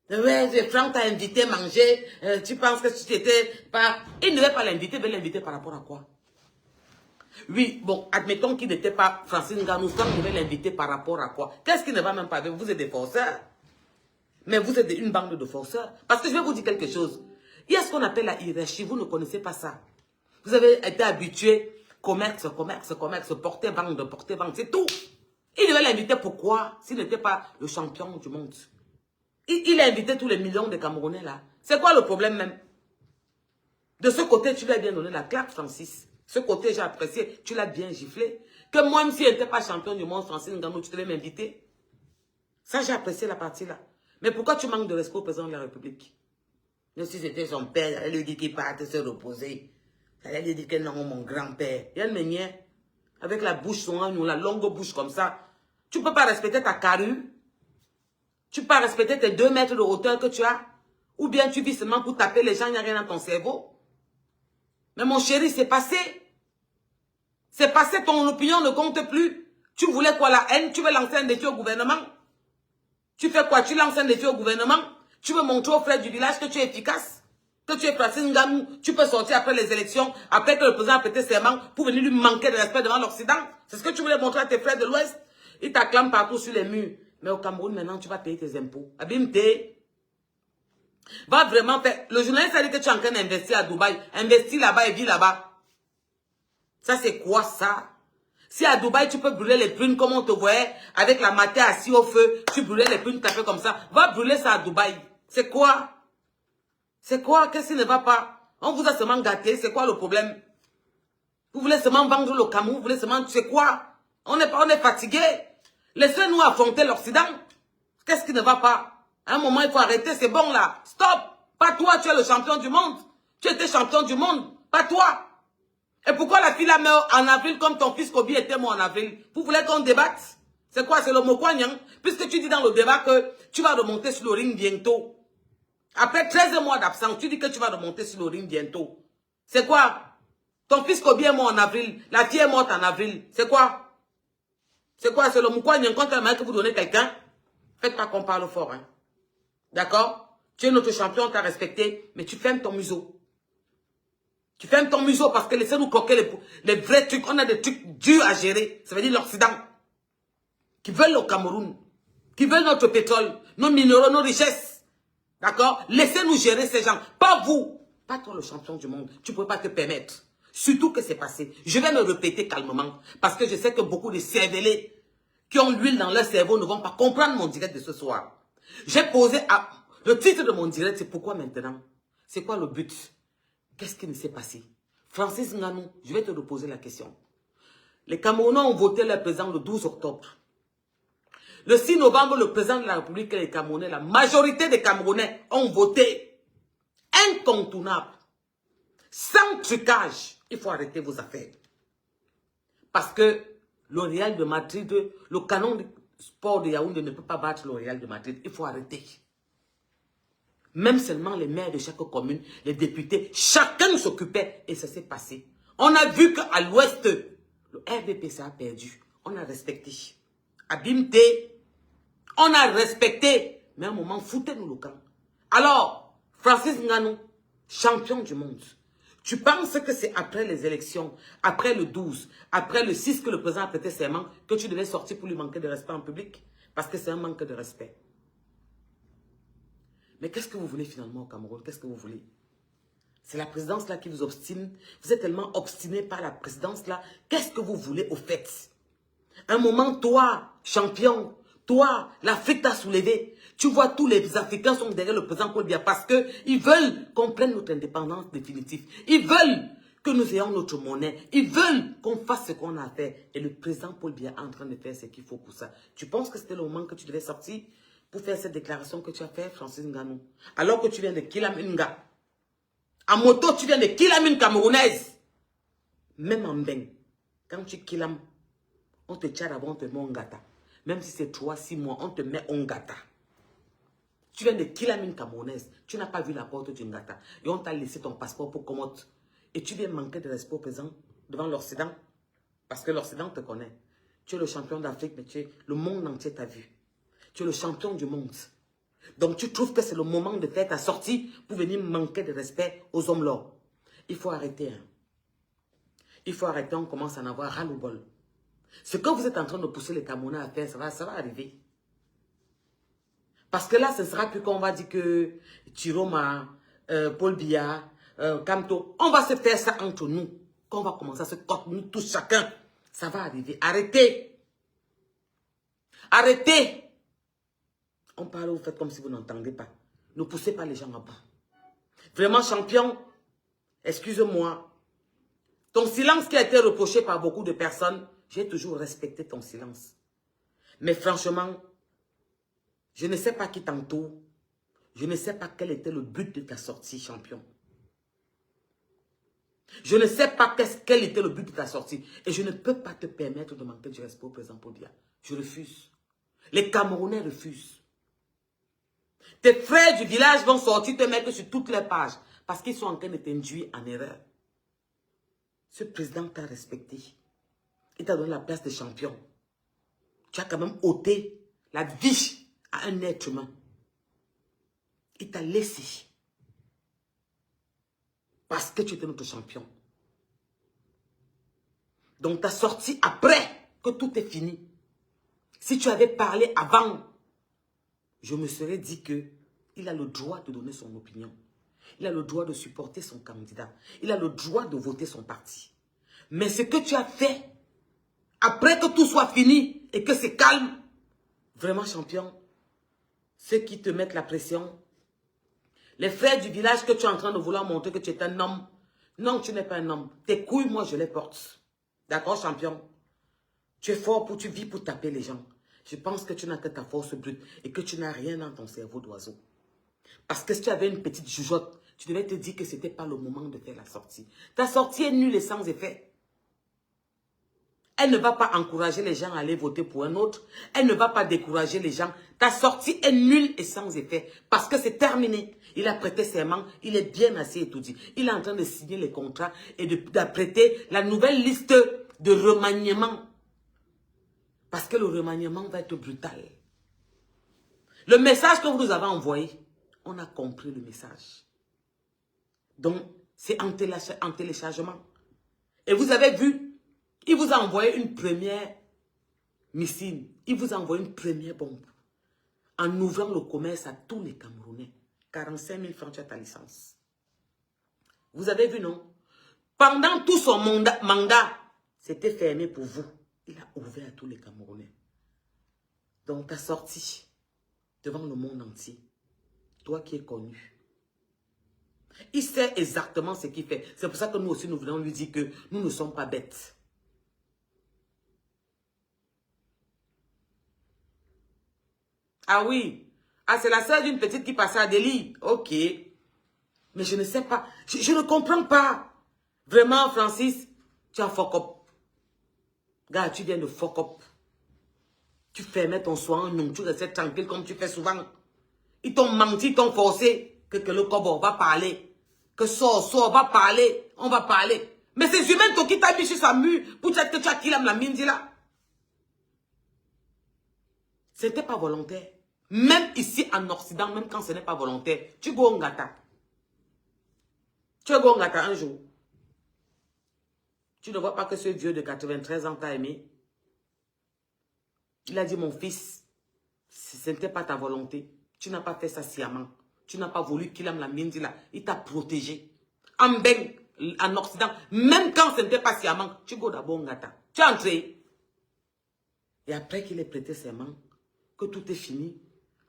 Ouais, Franck t'a invité à manger, tu penses que tu t'étais pas... Il ne devait pas l'inviter, mais l'inviter par rapport à quoi? Oui, bon, admettons qu'il n'était pas Francine Nganou, Franck devait l'inviter par rapport à quoi? Qu'est-ce qui ne va même pas avec vous? Vous êtes des forceurs. Mais vous êtes une bande de forceurs. Parce que je vais vous dire quelque chose. Il y a ce qu'on appelle la hiérarchie, vous ne connaissez pas ça. Vous avez été habitué... Commerce, porter vente, c'est tout. Il devait l'inviter pourquoi? S'il n'était pas le champion du monde. Il a invité tous les millions de Camerounais là. C'est quoi le problème même? De ce côté, tu lui as bien donné la claque, Francis. Ce côté, j'ai apprécié. Tu l'as bien giflé. Que moi, même si elle n'était pas champion du monde, Francine Nganou, tu devais m'inviter. Ça, j'ai apprécié la partie là. Mais pourquoi tu manques de respect au président de la République? Mais si c'était son père, j'allais lui dire qu'il parte se reposer. J'allais lui dire que non, mon grand-père. Il y a une manière, avec la bouche son la longue bouche comme ça. Tu ne peux pas respecter ta carrure. Tu ne peux pas respecter tes 2 mètres de hauteur que tu as. Ou bien tu vis seulement pour taper les gens, il n'y a rien dans ton cerveau. Mais mon chéri, c'est passé. C'est passé, ton opinion ne compte plus. Tu voulais quoi, la haine? Tu veux lancer un défi au gouvernement? Tu fais quoi? Tu lances un défi au gouvernement? Tu veux montrer aux frères du village que tu es efficace? Que tu es Francis Ngannou? Tu peux sortir après les élections, après que le président a prêté serment, pour venir lui manquer de respect devant l'Occident? C'est ce que tu voulais montrer à tes frères de l'Ouest? Ils t'acclament partout sur les murs. Mais au Cameroun, maintenant, tu vas payer tes impôts. Abimte. Va vraiment faire... Le journaliste a dit que tu es en train d'investir à Dubaï. Investis là-bas et vis là-bas. Ça, c'est quoi ça? Si à Dubaï, tu peux brûler les prunes comme on te voyait, avec la matière assise au feu, tu brûlais les prunes, tu fait comme ça. Va brûler ça à Dubaï. C'est quoi? C'est quoi? Qu'est-ce qui ne va pas? On vous a seulement gâté. C'est quoi le problème? Vous voulez seulement vendre le Cameroun? Vous voulez seulement... C'est quoi? On est fatigué. Laissez-nous affronter l'Occident. Qu'est-ce qui ne va pas? À un moment, il faut arrêter. C'est bon là. Stop. Pas toi, tu es le champion du monde. Tu étais champion du monde. Pas toi. Et pourquoi la fille là meurt en avril comme ton fils Kobi était mort en avril? Vous voulez qu'on débatte? C'est quoi? C'est le Mokwanyang? Puisque tu dis dans le débat que tu vas remonter sur le ring bientôt. Après 13 mois d'absence, tu dis que tu vas remonter sur le ring bientôt. C'est quoi? Ton fils Kobi est mort en avril. La fille est morte en avril. C'est quoi? C'est quoi? C'est le Mokwanyang quand la main que vous donnez quelqu'un? Faites pas qu'on parle fort. Hein? D'accord? Tu es notre champion, on t'a respecté, mais tu fermes ton museau. Tu fermes ton museau parce que laissez-nous croquer les vrais trucs. On a des trucs durs à gérer. Ça veut dire l'Occident. Qui veulent le Cameroun. Qui veulent notre pétrole, nos minéraux, nos richesses. D'accord? Laissez-nous gérer ces gens. Pas vous. Pas toi le champion du monde. Tu ne peux pas te permettre. Surtout que c'est passé. Je vais me répéter calmement. Parce que je sais que beaucoup de cervelés qui ont l'huile dans leur cerveau ne vont pas comprendre mon direct de ce soir. J'ai posé... Le titre de mon direct, c'est pourquoi maintenant? C'est quoi le but? Qu'est-ce qui ne s'est passé? Francis Ngannou, je vais te reposer la question. Les Camerounais ont voté leur président le 12 octobre. Le 6 novembre, le président de la République et les Camerounais, la majorité des Camerounais ont voté. Incontournable. Sans trucage. Il faut arrêter vos affaires. Parce que le Real de Madrid, le canon du sport de Yaoundé ne peut pas battre le Real de Madrid. Il faut arrêter. Même seulement les maires de chaque commune, les députés, chacun s'occupait et ça s'est passé. On a vu qu'à l'ouest, le RDPC a perdu. On a respecté. Abimte, on a respecté. Mais à un moment, foutez-nous le camp. Alors, Francis Ngannou, champion du monde. Tu penses que c'est après les élections, après le 12, après le 6 que le président a prêté serment, que tu devais sortir pour lui manquer de respect en public? Parce que c'est un manque de respect. Mais qu'est-ce que vous voulez finalement au Cameroun? Qu'est-ce que vous voulez? C'est la présidence là qui vous obstine. Vous êtes tellement obstiné par la présidence là. Qu'est-ce que vous voulez au fait? Un moment, toi, champion, toi, l'Afrique t'a soulevé. Tu vois, tous les Africains sont derrière le président Paul Biya parce qu'ils veulent qu'on prenne notre indépendance définitive. Ils veulent que nous ayons notre monnaie. Ils veulent qu'on fasse ce qu'on a fait. Et le président Paul Biya est en train de faire ce qu'il faut pour ça. Tu penses que c'était le moment que tu devais sortir pour faire cette déclaration que tu as fait, Francis Ngannou? Alors que tu viens de Kilaminga. En moto, tu viens de Kilam, camerounaise. Même en bain. Quand tu Kilam, on te tient d'abord, on te met en gata. Même si c'est 3-6 mois, on te met en gata. Tu viens de Kilam, camerounaise. Tu n'as pas vu la porte du gata. Et on t'a laissé ton passeport pour Komoot. Et tu viens manquer de respect au présent devant l'Occident. Parce que l'Occident te connaît. Tu es le champion d'Afrique, mais le monde entier t'a vu. Tu es le champion du monde. Donc tu trouves que c'est le moment de faire ta sortie pour venir manquer de respect aux hommes là. Il faut arrêter. Hein. Il faut arrêter, on commence à en avoir ras le bol. Ce que vous êtes en train de pousser les Camerounais à faire, ça va arriver. Parce que là, ce ne sera plus qu'on va dire que Tiroma, Paul Biya, Kamto, on va se faire ça entre nous. Qu'on va commencer à se coter, nous tous chacun. Ça va arriver. Arrêtez. Arrêtez. On parle, vous faites comme si vous n'entendez pas. Ne poussez pas les gens à bout. Vraiment, champion, excuse-moi. Ton silence qui a été reproché par beaucoup de personnes, j'ai toujours respecté ton silence. Mais franchement, Je ne sais pas qui t'entoure. Je ne sais pas quel était le but de ta sortie, champion. Je ne sais pas quel était le but de ta sortie. Et je ne peux pas te permettre de manquer du respect au président Paul Biya. Je refuse. Les Camerounais refusent. Tes frères du village vont sortir te mettre sur toutes les pages. Parce qu'ils sont en train de t'induire en erreur. Ce président t'a respecté. Il t'a donné la place de champion. Tu as quand même ôté la vie à un être humain. Il t'a laissé. Parce que tu étais notre champion. Donc, tu as sorti après que tout est fini. Si tu avais parlé avant, je me serais dit qu'il a le droit de donner son opinion. Il a le droit de supporter son candidat. Il a le droit de voter son parti. Mais ce que tu as fait, après que tout soit fini et que c'est calme, vraiment champion, ceux qui te mettent la pression, les frères du village que tu es en train de vouloir montrer que tu es un homme. Non, tu n'es pas un homme. Tes couilles, moi, je les porte. D'accord, champion? Tu es fort tu vis pour taper les gens. Je pense que tu n'as que ta force brute et que tu n'as rien dans ton cerveau d'oiseau. Parce que si tu avais une petite jugeote, tu devais te dire que ce n'était pas le moment de faire la sortie. Ta sortie est nulle et sans effet. Elle ne va pas encourager les gens à aller voter pour un autre. Elle ne va pas décourager les gens. Ta sortie est nulle et sans effet. Parce que c'est terminé. Il a prêté serment. Il est bien assis et tout dit. Il est en train de signer les contrats et d'apprêter la nouvelle liste de remaniement. Parce que le remaniement va être brutal. Le message que vous nous avez envoyé, on a compris le message. Donc, c'est en téléchargement. Et vous avez vu, il vous a envoyé une première missile. Il vous a envoyé une première bombe. En ouvrant le commerce à tous les Camerounais. 45 000 francs, tu as ta licence. Vous avez vu, non? Pendant tout son mandat, c'était fermé pour vous. Il a ouvert à tous les Camerounais. Donc, ta sortie devant le monde entier. Toi qui es connu. Il sait exactement ce qu'il fait. C'est pour ça que nous aussi, nous voulons lui dire que nous ne sommes pas bêtes. Ah oui. Ah, c'est la sœur d'une petite qui passait à Delhi. Ok. Mais je ne sais pas. Je ne comprends pas. Vraiment, Francis, tu as fuck up. Gars, tu viens de fuck up. Tu fermais ton soin, non, tu restais tranquille comme tu fais souvent. Ils t'ont menti, ils t'ont forcé que le cobo va parler. Que sort, va parler. On va parler. Mais c'est humain qui t'a mis sur sa mue pour dire que tu as killé la mine là. Ce n'était pas volontaire. Même ici en Occident, même quand ce n'est pas volontaire, tu go en gata. Tu go en gata un jour. Tu ne vois pas que ce vieux de 93 ans t'a aimé. Il a dit, mon fils, ce n'était pas ta volonté. Tu n'as pas fait ça sciemment. Tu n'as pas voulu qu'il aime la mine là. Il t'a protégé. En Ben, en Occident, même quand ce n'était pas sciemment, tu go d'abord en gata. Tu es entré. Et après qu'il ait prêté serment, que tout est fini,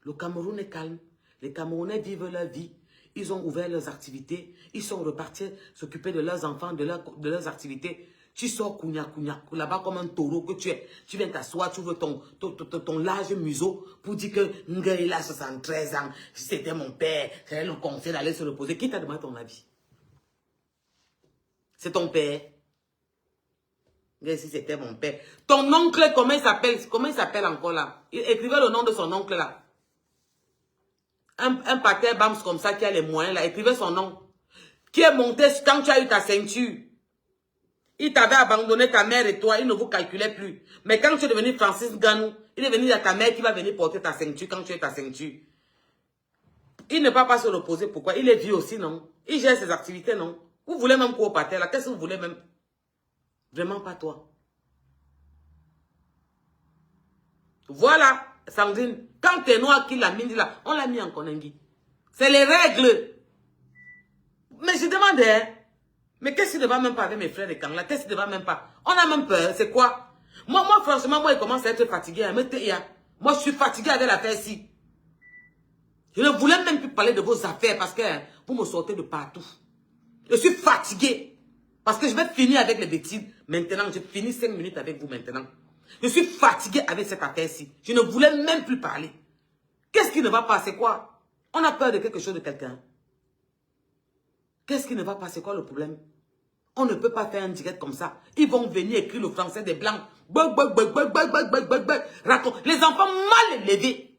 le Cameroun est calme. Les Camerounais vivent leur vie. Ils ont ouvert leurs activités. Ils sont repartis s'occuper de leurs enfants, de leurs activités. Tu sors kounya là-bas comme un taureau que tu es. Tu viens t'asseoir, tu veux ton large museau pour dire que il a 73 ans. C'était mon père. J'avais le conseil d'aller se reposer. Qui t'a demandé ton avis? C'est ton père. Si c'était mon père. Ton oncle, comment il s'appelle? Comment il s'appelle encore là? Il écrivait le nom de son oncle là. Un pater Bams comme ça qui a les moyens là. Écrivait son nom. Qui est monté quand tu as eu ta ceinture. Il t'avait abandonné ta mère et toi. Il ne vous calculait plus. Mais quand tu es devenu Francis Ngannou, il est venu à ta mère qui va venir porter ta ceinture quand tu as ta ceinture. Il ne va pas se reposer. Pourquoi? Il est vieux aussi, non? Il gère ses activités, non? Vous voulez même quoi au pater là? Qu'est-ce que vous voulez même? Vraiment pas toi. Voilà, Sandrine. Quand t'es noir qui l'a mis là, on l'a mis en Konengi. C'est les règles. Mais je demandais, mais qu'est-ce qui ne va même pas avec mes frères de Kangla? Qu'est-ce qui ne va même pas? On a même peur, c'est quoi? Moi, franchement, moi, il commence à être fatigué. Moi, je suis fatigué avec l'affaire-ci. Je ne voulais même plus parler de vos affaires parce que vous me sortez de partout. Je suis fatigué. Parce que je vais finir avec les bêtises maintenant. Je finis 5 minutes avec vous maintenant. Je suis fatigué avec cette affaire-ci. Je ne voulais même plus parler. Qu'est-ce qui ne va pas? C'est quoi? On a peur de quelque chose de quelqu'un. Qu'est-ce qui ne va pas? C'est quoi le problème? On ne peut pas faire un direct comme ça. Ils vont venir écrire le français des blancs. Raconte. Les enfants mal élevés.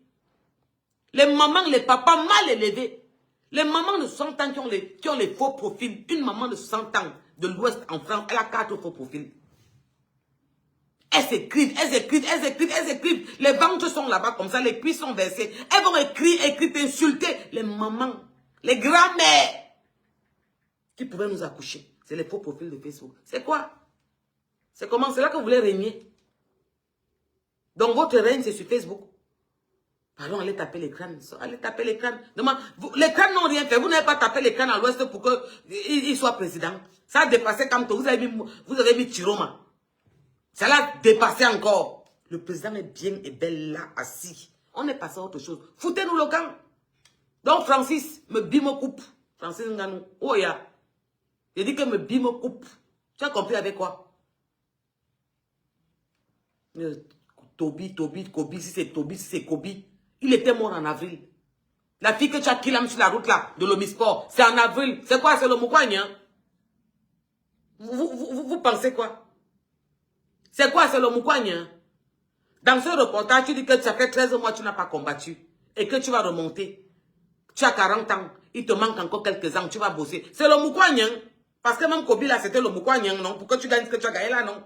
Les mamans, les papas mal élevés. Les mamans de 60 ans qui ont les faux profils. Une maman de 60 ans de l'Ouest en France, elle a 4 faux profils. Elles s'écrivent, elles écrivent, elles écrivent, elles écrivent. Les ventres sont là-bas comme ça, les cuisses sont versées. Elles vont écrire, insulter les mamans, les grands-mères qui pouvaient nous accoucher. C'est les faux profils de Facebook. C'est quoi? C'est comment? C'est là que vous voulez régner. Donc votre règne, c'est sur Facebook. Pardon, allez taper l'écran. Allez taper l'écran. Les crânes n'ont rien fait. Vous n'avez pas tapé l'écran à l'Ouest pour qu'il soit président. Ça a dépassé comme vous avez mis Chiroma. Ça l'a dépassé encore. Le président est bien et belle là, assis. On est passé à autre chose. Foutez-nous le camp. Donc Francis, me bime coupe. Francis Nganou. Oh ya. J'ai dit que me bime coupe. Tu as compris avec quoi? Toby, Kobi, si c'est Toby, si c'est Kobi. Il était mort en avril. La fille que tu as killé sur la route là, de l'Omisport, c'est en avril. C'est quoi? C'est le Moukouagne, hein? Vous pensez quoi? C'est quoi? C'est le Moukouagne, hein? Dans ce reportage, tu dis que ça fait 13 mois que tu n'as pas combattu. Et que tu vas remonter. Tu as 40 ans. Il te manque encore quelques ans. Tu vas bosser. C'est le Moukouagne, hein? Parce que même Kobi là, c'était le Moukouagne, hein, non? Pourquoi tu gagnes ce que tu as gagné là, non?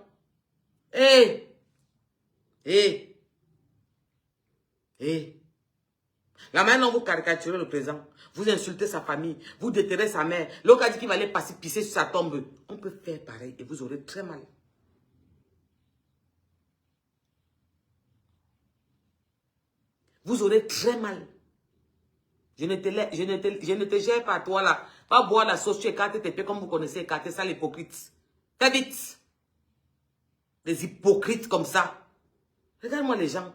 La manière dont vous caricaturez le président, vous insultez sa famille, vous déterrez sa mère, l'autre a dit qu'il va aller passer pisser sur sa tombe. On peut faire pareil et vous aurez très mal. Vous aurez très mal. Je ne te gère pas toi là. Pas boire la sauce, tu écartes tes pieds comme vous connaissez écarter ça l'hypocrite. Fais vite. Des hypocrites comme ça. Regarde-moi les gens.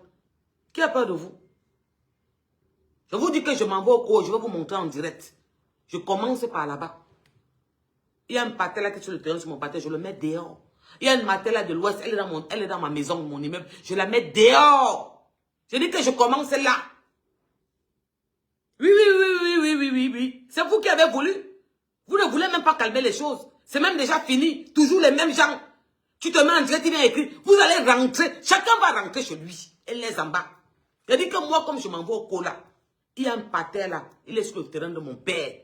Qui a peur de vous? Je vous dis que je m'en vais au cours, je vais vous montrer en direct. Je commence par là-bas. Il y a un pâté là qui est sur le terrain, sur mon pâté, je le mets dehors. Il y a une maté là de l'Ouest, elle est dans ma maison, mon immeuble, je la mets dehors. Je dis que je commence là. Oui. C'est vous qui avez voulu. Vous ne voulez même pas calmer les choses. C'est même déjà fini. Toujours les mêmes gens. Tu te mets en direct, il vient écrire. Vous allez rentrer. Chacun va rentrer chez lui. Elle les en bas. Je dis que moi, comme je m'en vais au cola, il y a un pâté là. Il est sur le terrain de mon père.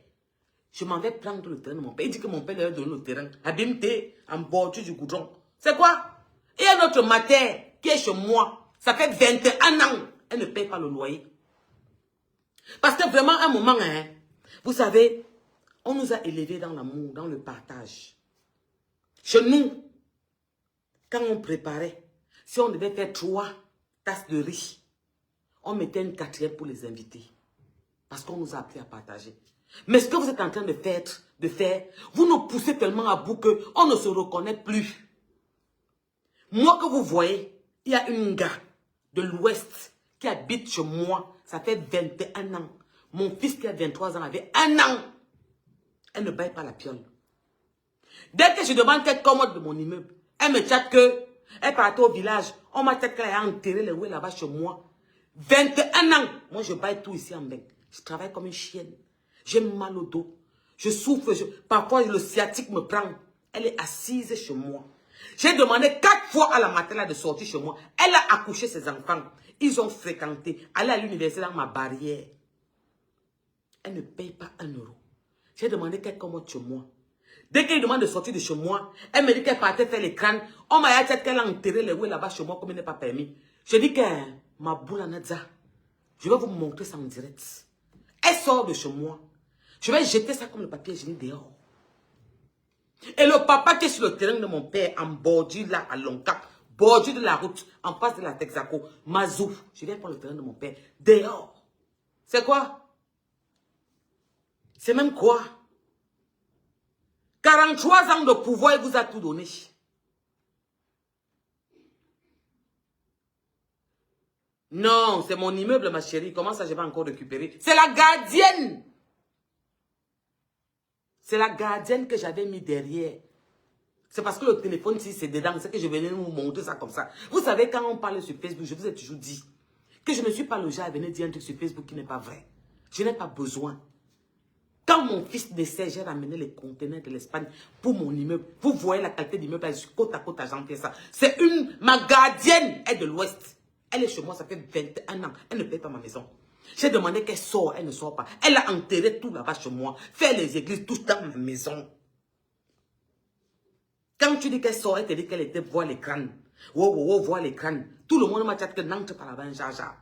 Je m'en vais prendre le terrain de mon père. Il dit que mon père lui a donné le terrain. Abimté, en bordure du goudron. C'est quoi? Il y a notre mater qui est chez moi. Ça fait 21 ans. Elle ne paye pas le loyer. Parce que vraiment, à un moment, hein, vous savez, on nous a élevés dans l'amour, dans le partage. Chez nous, quand on préparait, si on devait faire 3 tasses de riz, on mettait une 4e pour les invités. Parce qu'on nous a appris à partager. Mais ce que vous êtes en train de faire, vous nous poussez tellement à bout qu'on ne se reconnaît plus. Moi que vous voyez, il y a une gars de l'Ouest qui habite chez moi. Ça fait 21 ans. Mon fils qui a 23 ans avait 1 an. Elle ne baille pas la piole. Dès que je demande quelle commode de mon immeuble, elle me chatte que elle partait au village. On m'a dit qu'elle a enterré les ouées là-bas chez moi. 21 ans. Moi, je baille tout ici en bec. Je travaille comme une chienne. J'ai mal au dos. Je souffre. Parfois, le sciatique me prend. Elle est assise chez moi. J'ai demandé 4 fois à la matin de sortir chez moi. Elle a accouché ses enfants. Ils ont fréquenté. Elle est à l'université dans ma barrière. Elle ne paye pas 1 euro. J'ai demandé qu'elle commode chez moi. Dès qu'elle demande de sortir de chez moi, elle me dit qu'elle partait faire les crânes. On m'a dit qu'elle a enterré les ouées là-bas chez moi comme il n'est pas permis. Je dis que ma boule en a. Je vais vous montrer ça en direct. Elle sort de chez moi. Je vais jeter ça comme le papier hygiénique dehors. Et le papa qui est sur le terrain de mon père, en bordure là, à Lonka, bordure de la route, en face de la Texaco, Mazou, je viens prendre le terrain de mon père, dehors. C'est quoi? C'est même quoi? 43 ans de pouvoir, il vous a tout donné. Non, c'est mon immeuble, ma chérie. Comment ça, je vais encore récupérer? C'est la gardienne. C'est la gardienne que j'avais mis derrière. C'est parce que le téléphone, si c'est dedans, c'est que je venais vous montrer ça comme ça. Vous savez, quand on parle sur Facebook, je vous ai toujours dit Que je ne suis pas le genre à venir dire un truc sur Facebook qui n'est pas vrai. Je n'ai pas besoin. Quand mon fils décède, j'ai ramené les conteneurs de l'Espagne pour mon immeuble. Vous voyez la qualité d'immeuble, je suis côte à côte à Jean-Pierre ça. C'est ma gardienne est de l'Ouest. Elle est chez moi, ça fait 21 ans. Elle ne paye pas ma maison. J'ai demandé qu'elle sorte, elle ne sort pas. Elle a enterré tout là-bas chez moi. Fait les églises, tout dans ma maison. Quand tu dis qu'elle sort, elle te dit qu'elle était voir l'écran. Voir l'écran. Tout le monde m'a dit que n'entre pas là-bas, jaja.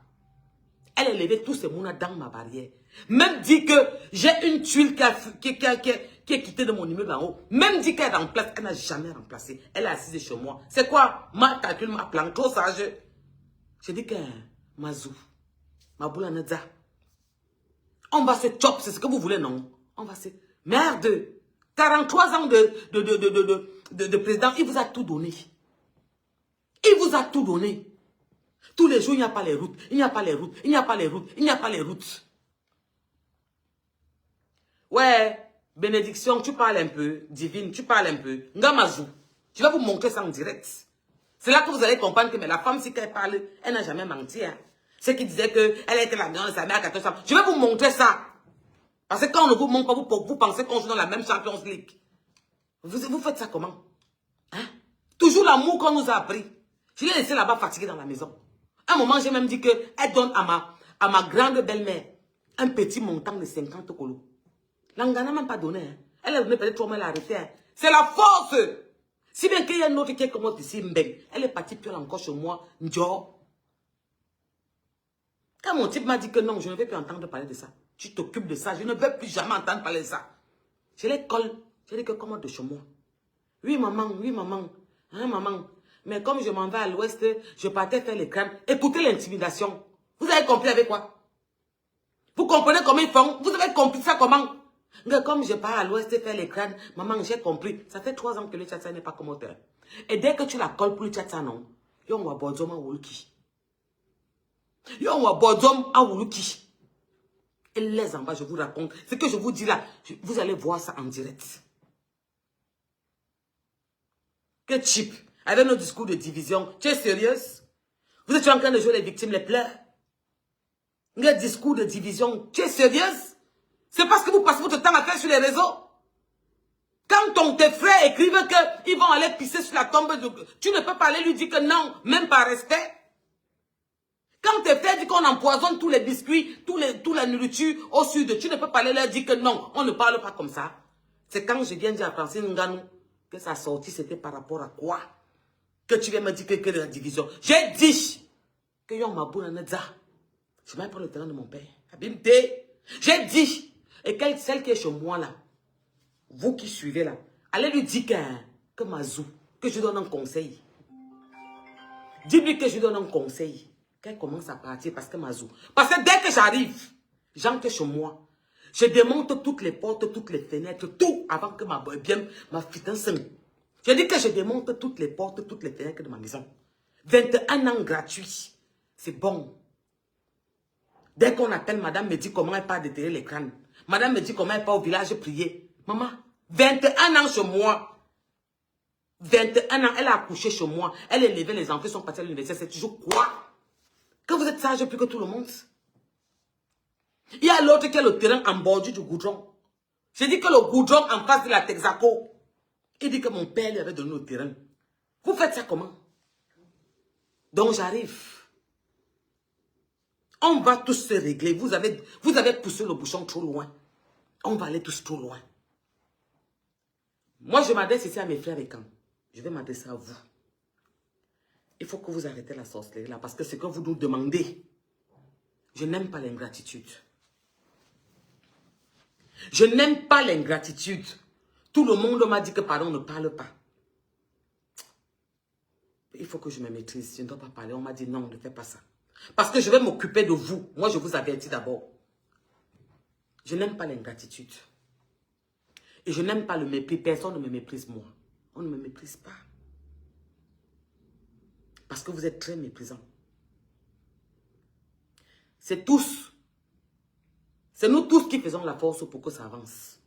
Elle a levé tous ces mounas dans ma barrière. Même dit que j'ai une tuile qui est quittée de mon immeuble en haut. Même dit qu'elle remplace, elle n'a jamais remplacé. Elle est assise chez moi. C'est quoi? Ma calcul, ma plan, trop sage. J'ai dit que Mazou, ma boule en Neza. On va se chop, c'est ce que vous voulez, non? On va se... Merde! 43 ans de président, il vous a tout donné. Il vous a tout donné. Tous les jours, il n'y a pas les routes, il n'y a pas les routes, il n'y a pas les routes, il n'y a pas les routes. Ouais, bénédiction, tu parles un peu, divine, tu parles un peu. Ngamazou, je vais vous montrer ça en direct. C'est là que vous allez comprendre que mais la femme, si elle parle, elle n'a jamais menti. Hein. Ceux qui disaient qu'elle était la grande de sa mère à 14 ans. Je vais vous montrer ça. Parce que quand on ne vous montre pas, vous pensez qu'on joue dans la même Champions League. Vous faites ça comment? Hein? Toujours l'amour qu'on nous a appris. Je l'ai laissé là-bas fatigué dans la maison. À un moment, j'ai même dit qu'elle donne à ma grande belle-mère un petit montant de 50 colos. L'Angana n'a même pas donné. Hein. Elle a donné peut-être 3 mois, elle a arrêté. Hein. C'est la force. Si bien qu'il y a une autre qui est comme moi ici, Mbeng, elle est partie puis elle est encore chez moi, Ndjo. Quand mon type m'a dit que non, je ne vais plus entendre parler de ça. Tu t'occupes de ça, je ne veux plus jamais entendre parler de ça. Je les colle. Je dis que comment de chez moi. Oui, maman, oui, maman. Hein, maman. Mais comme je m'en vais à l'ouest, je partais faire les crânes. Écoutez l'intimidation. Vous avez compris avec quoi? Vous comprenez comment ils font? Vous avez compris ça comment? Mais comme je pars à l'ouest faire les crânes, maman, j'ai compris. Ça fait 3 ans que le tchatsa n'est pas comme auteur. Et dès que tu la colles pour le tchatsa, non? Yon wa bodom a wuluki. Yon wa bodom a wuluki. Et les en bas, je vous raconte. Ce que je vous dis là, vous allez voir ça en direct. Que cheap. Avec nos discours de division. Tu es sérieuse? Vous êtes en train de jouer les victimes, les pleurs. Le discours de division. Tu es sérieuse? C'est parce que vous passez votre temps à faire sur les réseaux. Quand tes frères écrivent qu'ils vont aller pisser sur la tombe, tu ne peux pas aller lui dire que non, même par respect. Quand tes frères disent qu'on empoisonne tous les biscuits, toute la nourriture au sud, tu ne peux pas aller leur dire que non, on ne parle pas comme ça. C'est quand je viens dire à Francine Nganou que sa sortie c'était par rapport à quoi? Que tu viens me dire que la division. J'ai dit que yon mabou naneza. Je vais prendre le terrain de mon père. J'ai dit, et celle qui est chez moi là, vous qui suivez là, allez lui dire que Mazou, que je donne un conseil. Dis-lui que je donne un conseil. Qu'elle commence à partir parce que Mazou. Parce que dès que j'arrive, j'entre chez moi, je démonte toutes les portes, toutes les fenêtres, tout avant que ma fille s'en. Je dis que je démonte toutes les portes, toutes les fenêtres de ma maison. 21 ans gratuit. C'est bon. Dès qu'on appelle, madame me dit comment elle part déterrer l'écran. Madame me dit comment elle part au village prier. Maman, 21 ans chez moi. 21 ans, elle a accouché chez moi. Elle a élevé les enfants, sont partis à l'université. C'est toujours quoi? Que vous êtes sage plus que tout le monde. Il y a l'autre qui est le terrain en bordure du goudron. J'ai dit que le goudron en face de la Texaco. Il dit que mon père lui avait donné le terrain. Vous faites ça comment? Donc j'arrive. On va tous se régler. Vous avez poussé le bouchon trop loin. On va aller tous trop loin. Moi, je m'adresse ici à mes frères et camps. Je vais m'adresser à vous. Il faut que vous arrêtez la sorcellerie là. Parce que ce que vous nous demandez, je n'aime pas l'ingratitude. Je n'aime pas l'ingratitude. Tout le monde m'a dit que pardon, ne parle pas. Il faut que je me maîtrise. Je ne dois pas parler. On m'a dit non, ne fais pas ça. Parce que je vais m'occuper de vous. Moi, je vous avertis d'abord. Je n'aime pas l'ingratitude. Et je n'aime pas le mépris. Personne ne me méprise, moi. On ne me méprise pas. Parce que vous êtes très méprisants. C'est tous. C'est nous tous qui faisons la force pour que ça avance.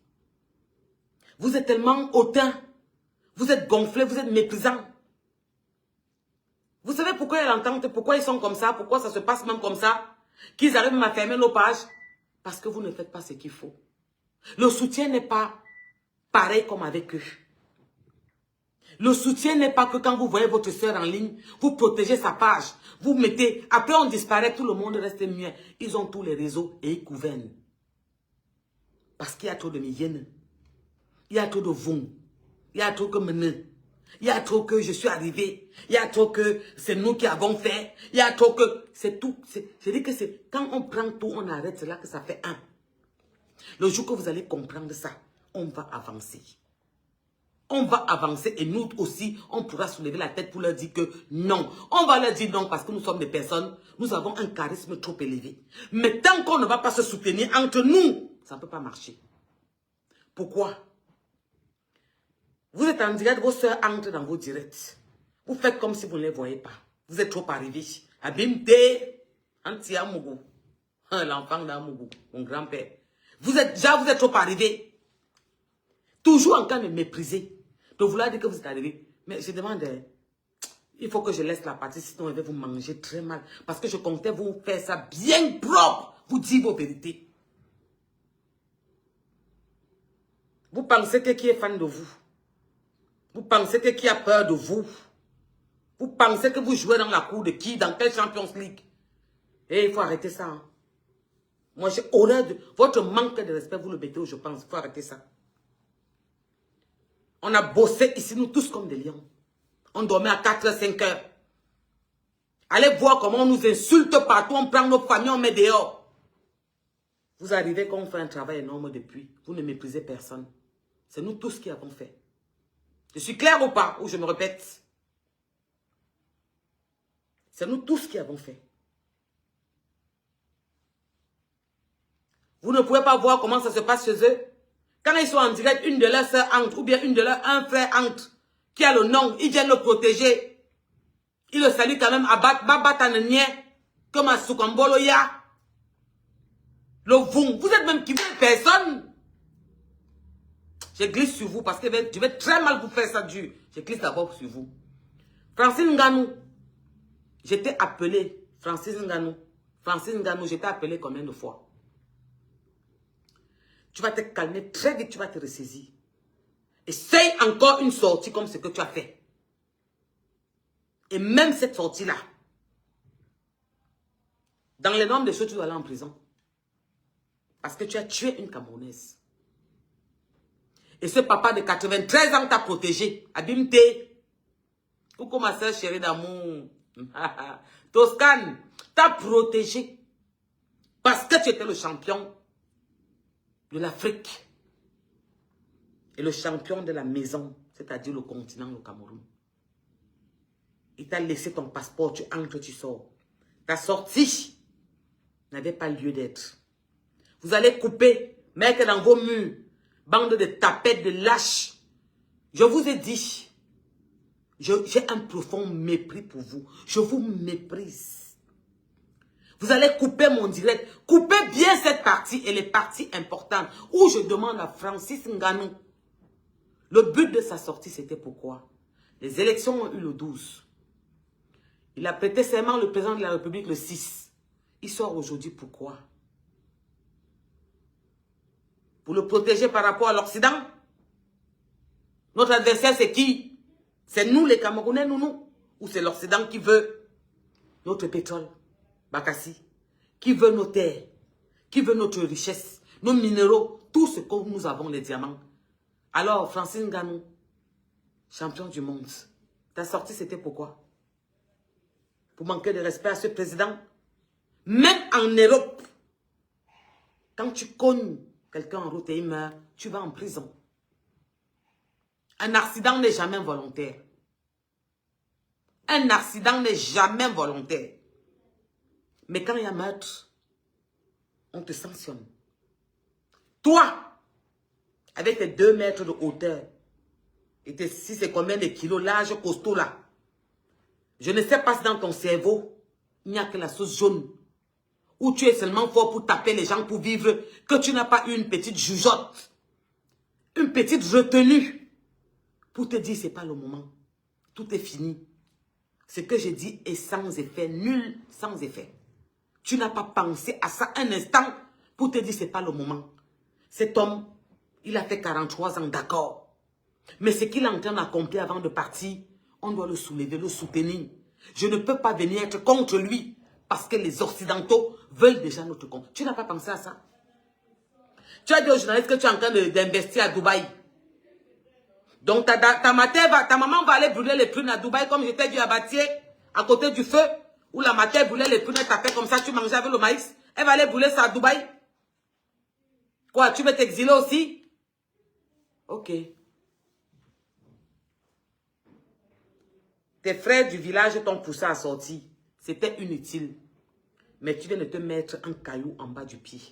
Vous êtes tellement hautain. Vous êtes gonflés, vous êtes méprisants. Vous savez pourquoi il y a l'entente, pourquoi ils sont comme ça, pourquoi ça se passe même comme ça, qu'ils arrivent à fermer nos pages? Parce que vous ne faites pas ce qu'il faut. Le soutien n'est pas pareil comme avec eux. Le soutien n'est pas que quand vous voyez votre soeur en ligne, vous protégez sa page, vous mettez, après on disparaît, tout le monde reste muet. Ils ont tous les réseaux et ils gouvernent. Parce qu'il y a trop de miennes. Il y a trop de vont. Il y a trop que meneux. Il y a trop que je suis arrivé. Il y a trop que c'est nous qui avons fait. Il y a trop que... C'est tout. Je dis que c'est... Quand on prend tout, on arrête. C'est là que ça fait un. Le jour que vous allez comprendre ça, on va avancer. On va avancer et nous aussi, on pourra soulever la tête pour leur dire que non. On va leur dire non parce que nous sommes des personnes, nous avons un charisme trop élevé. Mais tant qu'on ne va pas se soutenir entre nous, ça ne peut pas marcher. Pourquoi? Vous êtes en direct, vos soeurs entrent dans vos directs. Vous faites comme si vous ne les voyez pas. Vous êtes trop arrivés. Abimte, Antia Mougou. L'enfant d'Amougou, mon grand-père. Vous êtes trop arrivés. Toujours en train de mépriser. De vouloir dire que vous êtes arrivés. Mais je demande, il faut que je laisse la partie, sinon elle va vous manger très mal. Parce que je comptais vous faire ça bien propre. Vous dire vos vérités. Vous pensez que qui est fan de vous? Vous pensez que qui a peur de vous? Vous pensez que vous jouez dans la cour de qui? Dans quelle Champions League? Et il faut arrêter ça. Hein. Moi, j'ai horreur de... Votre manque de respect, vous le mettez où je pense. Il faut arrêter ça. On a bossé ici, nous tous comme des lions. On dormait à 4h, 5h. Allez voir comment on nous insulte partout. On prend nos familles, on met dehors. Vous arrivez quand on fait un travail énorme depuis. Vous ne méprisez personne. C'est nous tous qui avons fait. Je suis clair ou pas? Ou je me répète? C'est nous tous qui avons fait. Vous ne pouvez pas voir comment ça se passe chez eux. Quand ils sont en direct, une de leurs sœurs entre, ou bien une de leurs un frère entre, qui a le nom, ils viennent le protéger. Ils le saluent quand même à Babatanenye, comme à Soukamboloya. Le vous, vous êtes même qui veut personne. Je glisse sur vous parce que je vais très mal vous faire ça dur. Je glisse d'abord sur vous. Francis Nganou, j'étais appelé, Francis Nganou, j'étais appelé combien de fois? Tu vas te calmer très vite, tu vas te ressaisir. Essaye encore une sortie comme ce que tu as fait. Et même cette sortie-là, dans les normes des choses, tu dois aller en prison. Parce que tu as tué une Camerounaise. Et ce papa de 93 ans t'a protégé. Abimte. Coucou ma soeur chérie d'amour. Toscane, t'a protégé. Parce que tu étais le champion de l'Afrique. Et le champion de la maison, c'est-à-dire le continent, le Cameroun. Il t'a laissé ton passeport, tu entres, tu sors. Ta sortie n'avait pas lieu d'être. Vous allez couper, mettre dans vos murs, bande de tapettes, de lâches. Je vous ai dit, j'ai un profond mépris pour vous. Je vous méprise. Vous allez couper mon direct. Coupez bien cette partie et les parties importantes où je demande à Francis Nganou. Le but de sa sortie, c'était pourquoi? Les élections ont eu le 12. Il a prêté serment le président de la République le 6. Il sort aujourd'hui pourquoi? Pour le protéger par rapport à l'Occident? Notre adversaire, c'est qui? C'est nous les Camerounais, nous? Ou c'est l'Occident qui veut notre pétrole? Bakassi, qui veut nos terres, qui veut notre richesse, nos minéraux, tout ce que nous avons, les diamants. Alors, Francis Nganou, champion du monde, ta sortie c'était pourquoi? Pour manquer de respect à ce président? Même en Europe, quand tu cognes quelqu'un en route et il meurt, tu vas en prison. Un accident n'est jamais volontaire. Un accident n'est jamais volontaire. Mais quand il y a meurtre, on te sanctionne. Toi, avec tes 2 mètres de hauteur, et tes 6 et combien de kilos, large, costaud là, je ne sais pas si dans ton cerveau, il n'y a que la sauce jaune, où tu es seulement fort pour taper les gens pour vivre, que tu n'as pas eu une petite jugeote, une petite retenue, pour te dire c'est pas le moment, tout est fini. Ce que je dis est sans effet, nul sans effet. Tu n'as pas pensé à ça un instant pour te dire que ce n'est pas le moment. Cet homme, il a fait 43 ans, d'accord. Mais ce qu'il est en train d'accomplir avant de partir, on doit le soulever, le soutenir. Je ne peux pas venir être contre lui parce que les Occidentaux veulent déjà notre compte. Tu n'as pas pensé à ça? Tu as dit aux journalistes que tu es en train d'investir à Dubaï. Donc ta maman va aller brûler les prunes à Dubaï comme je t'ai dit à Batié, à côté du feu, où la matin brûlait les prunes, elle t'a fait comme ça, tu mangeais avec le maïs. Elle va aller brûler ça à Dubaï. Quoi, tu veux t'exiler aussi? Ok. Tes frères du village t'ont poussé à sortir. C'était inutile. Mais tu viens de te mettre un caillou en bas du pied.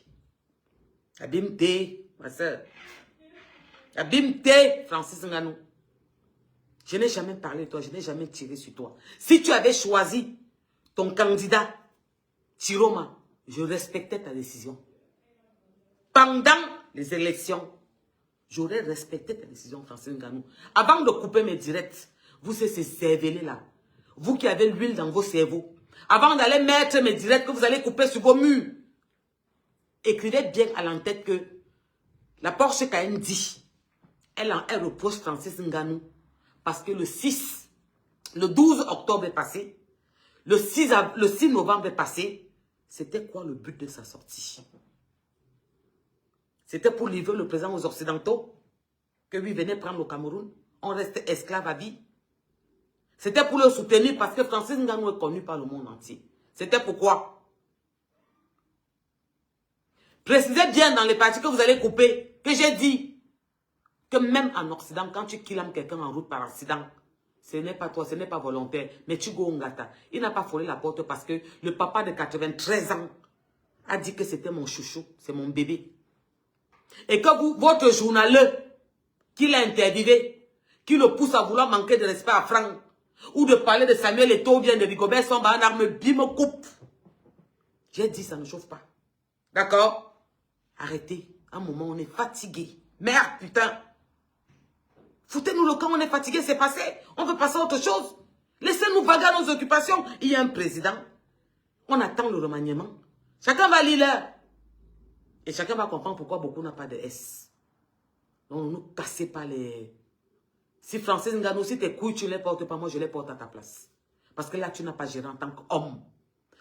Abimte, ma soeur. Abimte, Francis Nganou. Je n'ai jamais parlé de toi, je n'ai jamais tiré sur toi. Si tu avais choisi ton candidat, Chiroma, je respectais ta décision. Pendant les élections, j'aurais respecté ta décision, Francis Nganou. Avant de couper mes directs, vous, c'est ces cervelets-là. Vous qui avez l'huile dans vos cerveaux. Avant d'aller mettre mes directs que vous allez couper sur vos murs, écrivez bien à l'entête que la Porsche Cayenne dit, elle reproche Francis Nganou parce que le 12 octobre est passé, le 6 novembre est passé, c'était quoi le but de sa sortie? C'était pour livrer le président aux Occidentaux, que lui venait prendre le Cameroun, on restait esclave à vie. C'était pour le soutenir parce que Francis Nganou est connu par le monde entier. C'était pourquoi? Précisez bien dans les parties que vous allez couper, que j'ai dit que même en Occident, quand tu killam quelqu'un en route par accident, ce n'est pas toi, ce n'est pas volontaire, mais tu go ngata. Il n'a pas frôlé la porte parce que le papa de 93 ans a dit que c'était mon chouchou, c'est mon bébé. Et que votre journaleux, qui l'a interviewé, qui le pousse à vouloir manquer de respect à Franck, ou de parler de Samuel Eto'o, bien de Rigobert Samba, en arme, bim, coupe. J'ai dit, ça ne chauffe pas. D'accord? Arrêtez. À un moment, on est fatigué. Merde, putain. Foutez-nous le camp, on est fatigué, c'est passé. On veut passer à autre chose. Laissez-nous vaguer à nos occupations. Il y a un président. On attend le remaniement. Chacun va lire l'heure. Et chacun va comprendre pourquoi beaucoup n'ont pas de S. Donc, ne nous cassez pas les... Si Francis Nganou, si tes couilles, tu ne les portes pas, moi, je les porte à ta place. Parce que là, tu n'as pas géré en tant qu'homme.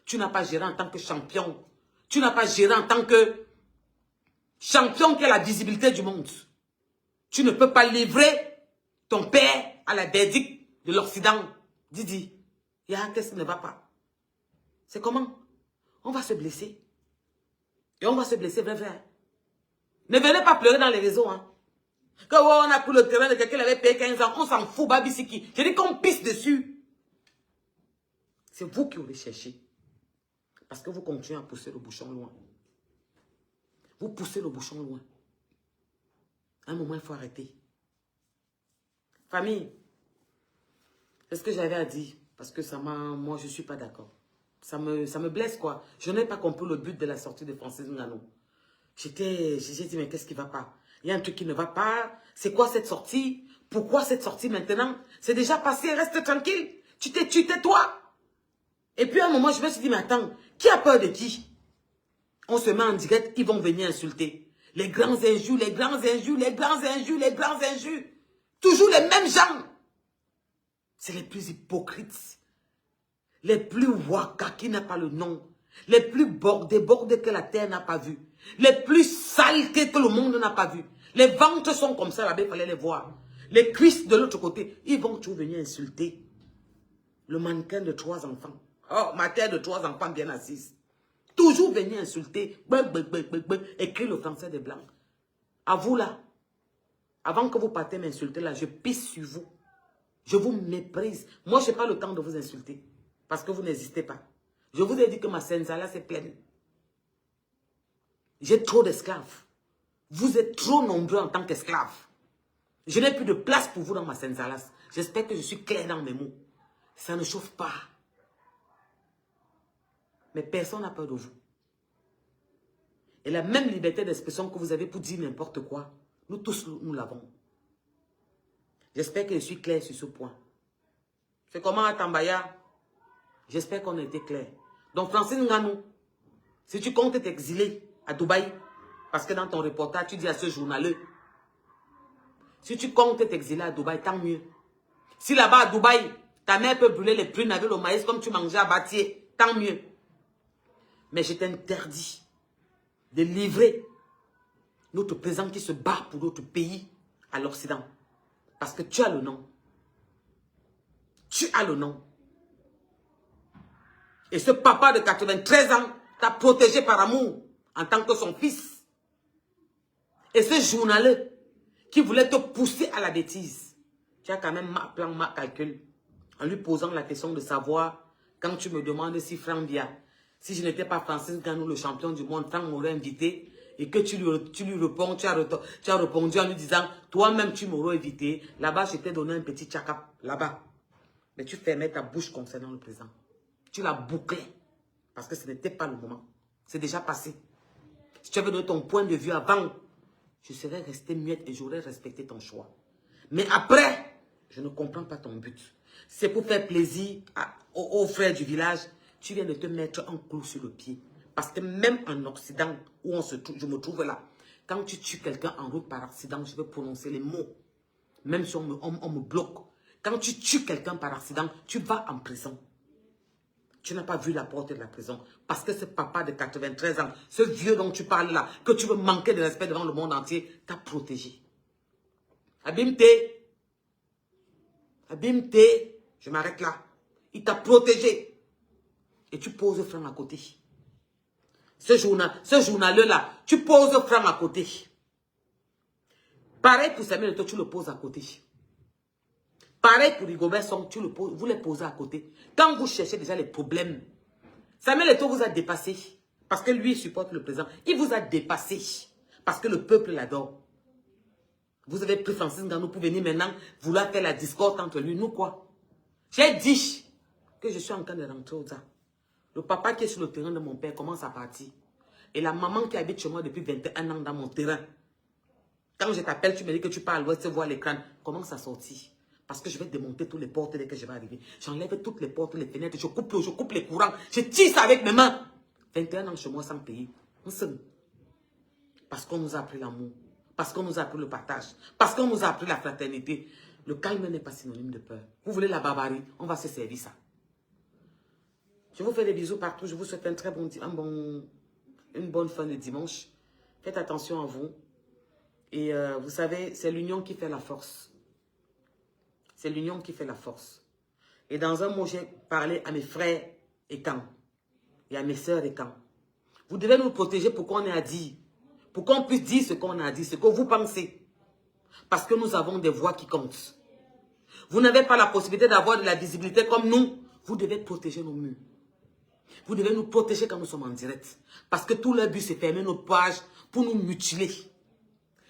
Tu n'as pas géré en tant que champion. Tu n'as pas géré en tant que champion qui a la visibilité du monde. Tu ne peux pas livrer ton père à la verdict de l'Occident. Didi, il y a qu'est-ce qui ne va pas. C'est comment? On va se blesser. Et on va se blesser, vrai. Ne venez pas pleurer dans les réseaux, hein. Que on a pris le terrain de quelqu'un qui avait payé 15 ans, on s'en fout, Babisiki. Je dis qu'on pisse dessus. C'est vous qui aurez cherché. Parce que vous continuez à pousser le bouchon loin. Vous poussez le bouchon loin. À un moment, il faut arrêter. Famille, c'est ce que j'avais à dire. Parce que moi, je ne suis pas d'accord. Ça me blesse, quoi. Je n'ai pas compris le but de la sortie de Francis Nganou. J'ai dit, mais qu'est-ce qui ne va pas? Il y a un truc qui ne va pas. C'est quoi cette sortie? Pourquoi cette sortie maintenant? C'est déjà passé, reste tranquille. Tu tais-toi. Et puis à un moment, je me suis dit, mais attends, qui a peur de qui? On se met en direct, ils vont venir insulter. Les grands injures, les grands injures, les grands injures, les grands injures. Toujours les mêmes gens. C'est les plus hypocrites. Les plus waka qui n'a pas le nom. Les plus bordés que la terre n'a pas vu. Les plus sales que le monde n'a pas vu. Les ventres sont comme ça, là-bas, il fallait les voir. Les cuisses de l'autre côté, ils vont toujours venir insulter le mannequin de 3 enfants. Oh, ma terre de 3 enfants bien assise. Toujours venir insulter, écrit le français des Blancs. À vous là, avant que vous partez m'insulter là, je pisse sur vous. Je vous méprise. Moi, je n'ai pas le temps de vous insulter. Parce que vous n'existez pas. Je vous ai dit que ma senzala, c'est pleine. J'ai trop d'esclaves. Vous êtes trop nombreux en tant qu'esclaves. Je n'ai plus de place pour vous dans ma senzalas. J'espère que je suis clair dans mes mots. Ça ne chauffe pas. Mais personne n'a peur de vous. Et la même liberté d'expression que vous avez pour dire n'importe quoi, nous tous, nous l'avons. J'espère que je suis clair sur ce point. C'est comment à Tambaya? J'espère qu'on a été clair. Donc, Francis Ngannou, si tu comptes t'exiler à Dubaï, parce que dans ton reportage, tu dis à ce journaleux, si tu comptes t'exiler à Dubaï, tant mieux. Si là-bas à Dubaï, ta mère peut brûler les prunes avec le maïs comme tu mangeais à Batier, tant mieux. Mais je t'interdis de livrer notre président qui se bat pour notre pays à l'Occident. Parce que tu as le nom. Tu as le nom. Et ce papa de 93 ans t'a protégé par amour en tant que son fils. Et ce journaleux qui voulait te pousser à la bêtise, tu as quand même ma calcul en lui posant la question de savoir, quand tu me demandes si Franck Bia, si je n'étais pas Francis Ngannou, le champion du monde, Franck m'aurait invité et que tu lui réponds, tu as répondu en lui disant, toi-même tu m'aurais invité, là-bas je t'ai donné un petit tchakap, là-bas. Mais tu fermais ta bouche concernant le président. Tu l'as bouclé parce que ce n'était pas le moment. C'est déjà passé. Si tu avais donné ton point de vue avant, je serais resté muette et j'aurais respecté ton choix. Mais après, je ne comprends pas ton but. C'est pour faire plaisir aux frères du village. Tu viens de te mettre un clou sur le pied. Parce que même en Occident, où je me trouve là, quand tu tues quelqu'un en route par accident, je vais prononcer les mots. Même si on me bloque. Quand tu tues quelqu'un par accident, tu vas en prison. Tu n'as pas vu la porte de la prison. Parce que ce papa de 93 ans, ce vieux dont tu parles là, que tu veux manquer de respect devant le monde entier, t'a protégé. Abimte, je m'arrête là. Il t'a protégé. Et tu poses Franck à côté. Ce journaleux là, tu poses Franck à côté. Pareil pour Samuel Eto'o, tu le poses à côté. Pareil pour Rigobert Song, vous les posez à côté. Quand vous cherchez déjà les problèmes, Samuel Eto'o vous a dépassé. Parce que lui, il supporte le président. Il vous a dépassé. Parce que le peuple l'adore. Vous avez pris Francis Ngannou pour venir maintenant vouloir faire la discorde entre lui. Nous quoi? J'ai dit que je suis en train de rentrer au ZA. Le papa qui est sur le terrain de mon père commence à partir. Et la maman qui habite chez moi depuis 21 ans dans mon terrain. Quand je t'appelle, tu me dis que tu parles, tu vois l'écran. Commence à sortir. Parce que je vais démonter toutes les portes dès que je vais arriver. J'enlève toutes les portes, les fenêtres, je coupe les courants. Je tire ça avec mes mains. 21 ans chez moi sans payer. Parce qu'on nous a appris l'amour. Parce qu'on nous a appris le partage. Parce qu'on nous a appris la fraternité. Le calme n'est pas synonyme de peur. Vous voulez la barbarie, on va se servir ça. Je vous fais des bisous partout. Je vous souhaite une bonne fin de dimanche. Faites attention à vous. Et vous savez, c'est l'union qui fait la force. C'est l'union qui fait la force. Et dans un mot, j'ai parlé à mes frères et camps. Et à mes sœurs et camps. Vous devez nous protéger pour qu'on ait à dire. Pour qu'on puisse dire ce qu'on a dit, ce que vous pensez. Parce que nous avons des voix qui comptent. Vous n'avez pas la possibilité d'avoir de la visibilité comme nous. Vous devez protéger nos murs. Vous devez nous protéger quand nous sommes en direct. Parce que tout leur but, c'est fermer nos pages pour nous mutiler.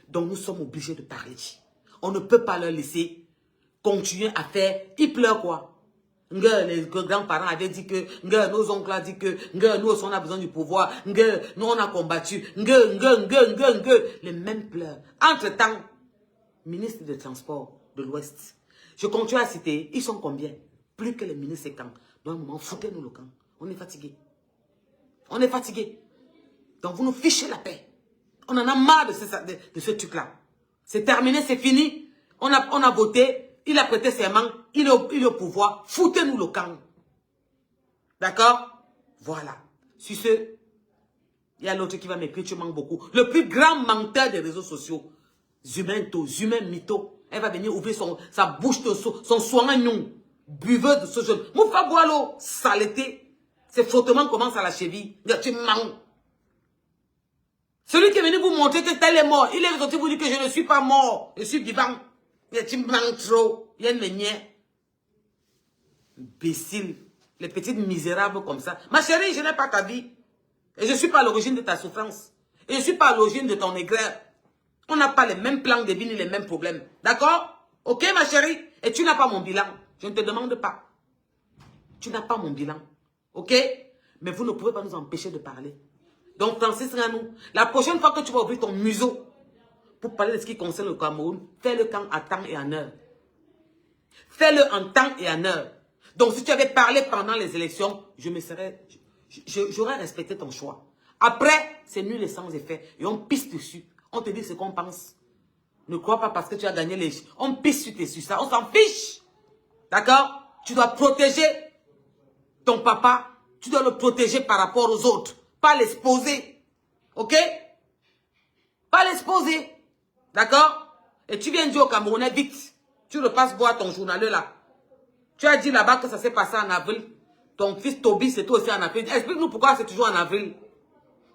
Donc nous sommes obligés de parler. On ne peut pas leur laisser continuer à faire. Ils pleurent quoi? Les grands-parents avaient dit que, nos oncles ont dit que, nous aussi on a besoin du pouvoir, nous on a combattu, les mêmes pleurs. Entre-temps, ministre des Transports de l'Ouest, je continue à citer, ils sont combien? Plus que les ministres et camps. Donc, à un moment, foutez-nous le camp. On est fatigué. On est fatigué. Donc, vous nous fichez la paix. On en a marre de ce truc-là. C'est terminé, c'est fini. On a voté. Il a prêté serment, il est au pouvoir, foutez-nous le camp. D'accord? Voilà. Sur ce, il y a l'autre qui va m'écrire, tu manques beaucoup. Le plus grand menteur des réseaux sociaux, Zumain Mito, elle va venir ouvrir sa bouche, son soignon, buveuse de ce jeune. Moufa Boalo, saleté, ses frottements commencent à la cheville. Tu manques. Celui qui est venu vous montrer que tel est mort, il est sorti vous dire que je ne suis pas mort, je suis vivant. Tu manques trop. Il y a une niais. Imbécile. Les petites misérables comme ça. Ma chérie, je n'ai pas ta vie. Et je ne suis pas à l'origine de ta souffrance. Et je ne suis pas à l'origine de ton aigreur. On n'a pas les mêmes plans de vie ni les mêmes problèmes. D'accord? Ok, ma chérie? Et tu n'as pas mon bilan. Je ne te demande pas. Tu n'as pas mon bilan. Ok? Mais vous ne pouvez pas nous empêcher de parler. Donc, Francis Ngannou, la prochaine fois que tu vas ouvrir ton museau, pour parler de ce qui concerne le Cameroun, fais-le en temps et en heure. Fais-le en temps et en heure. Donc, si tu avais parlé pendant les élections, j'aurais respecté ton choix. Après, c'est nul et sans effet. Et on pisse dessus. On te dit ce qu'on pense. Ne crois pas parce que tu as gagné les... On pisse sur ça. On s'en fiche. D'accord? Tu dois protéger ton papa. Tu dois le protéger par rapport aux autres. Pas l'exposer. Ok? Pas l'exposer. D'accord? Et tu viens dire au Camerounais, vite. Tu repasses boire ton journal là. Tu as dit là-bas que ça s'est passé en avril. Ton fils Toby, c'est toi aussi en avril. Explique-nous pourquoi c'est toujours en avril.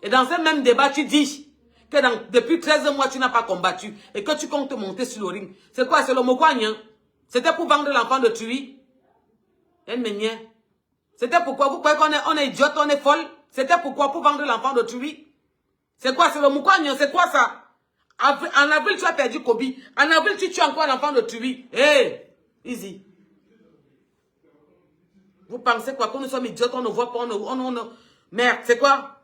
Et dans ce même débat, tu dis que depuis 13 mois, tu n'as pas combattu et que tu comptes monter sur le ring. C'est quoi? C'est le Mokwagnan? C'était pour vendre l'enfant de Tui? C'était pourquoi? Vous croyez qu'on est idiote, on est folle? C'était pourquoi? Pour vendre l'enfant de Tui? C'est quoi? C'est le Mokwagnan? C'est quoi ça? En avril, tu as perdu Kobe. En avril, tu tues encore l'enfant de Tui. Hey, easy. Vous pensez quoi? Que nous sommes idiots, on ne voit pas, Merde, c'est quoi?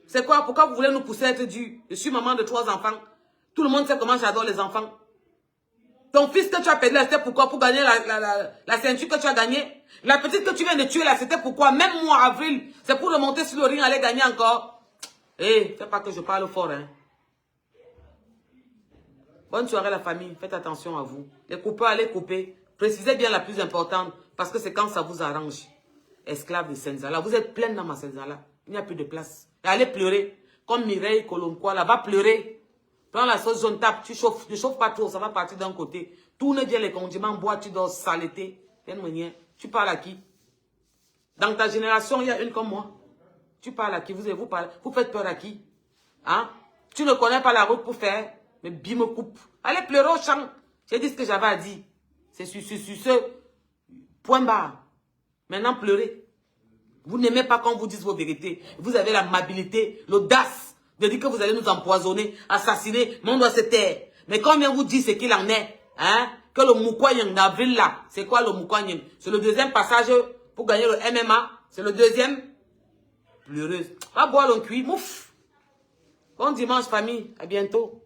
C'est quoi? Pourquoi vous voulez nous pousser à être dur? Je suis maman de 3 enfants. Tout le monde sait comment j'adore les enfants. Ton fils que tu as perdu là, c'était pourquoi? Pour gagner la ceinture que tu as gagnée. La petite que tu viens de tuer là, c'était pourquoi? Même moi, avril, c'est pour remonter sur le ring, aller gagner encore. Hé, fais pas que je parle fort, hein. Bonne soirée la famille, faites attention à vous. Les coupeurs, allez couper. Précisez bien la plus importante, parce que c'est quand ça vous arrange. Esclave de Senzala. Vous êtes pleine dans ma Senzala. Il n'y a plus de place. Et allez pleurer. Comme Mireille Colombois, là, va pleurer. Prends la sauce jaune, tape, tu chauffes. Ne chauffe pas trop, ça va partir d'un côté. Tourne bien les condiments, bois, tu dois saleté. Tu parles à qui? Dans ta génération, il y a une comme moi. Tu parles à qui? Vous faites peur à qui? Hein? Tu ne connais pas la route pour faire, mais bim me coupe. Allez pleurer au champ. J'ai dit ce que j'avais à dire. C'est sur ce point barre. Maintenant, pleurez. Vous n'aimez pas quand on vous dise vos vérités. Vous avez l'amabilité, l'audace de dire que vous allez nous empoisonner, assassiner, mais on doit se taire. Mais quand on vient vous dire ce qu'il en est, hein, que le Moukouagnan d'avril là, c'est quoi le Moukouagnan? C'est le deuxième passage pour gagner le MMA. C'est le deuxième. Pleureuse. Va boire le cuit, mouf. Bon dimanche famille, à bientôt.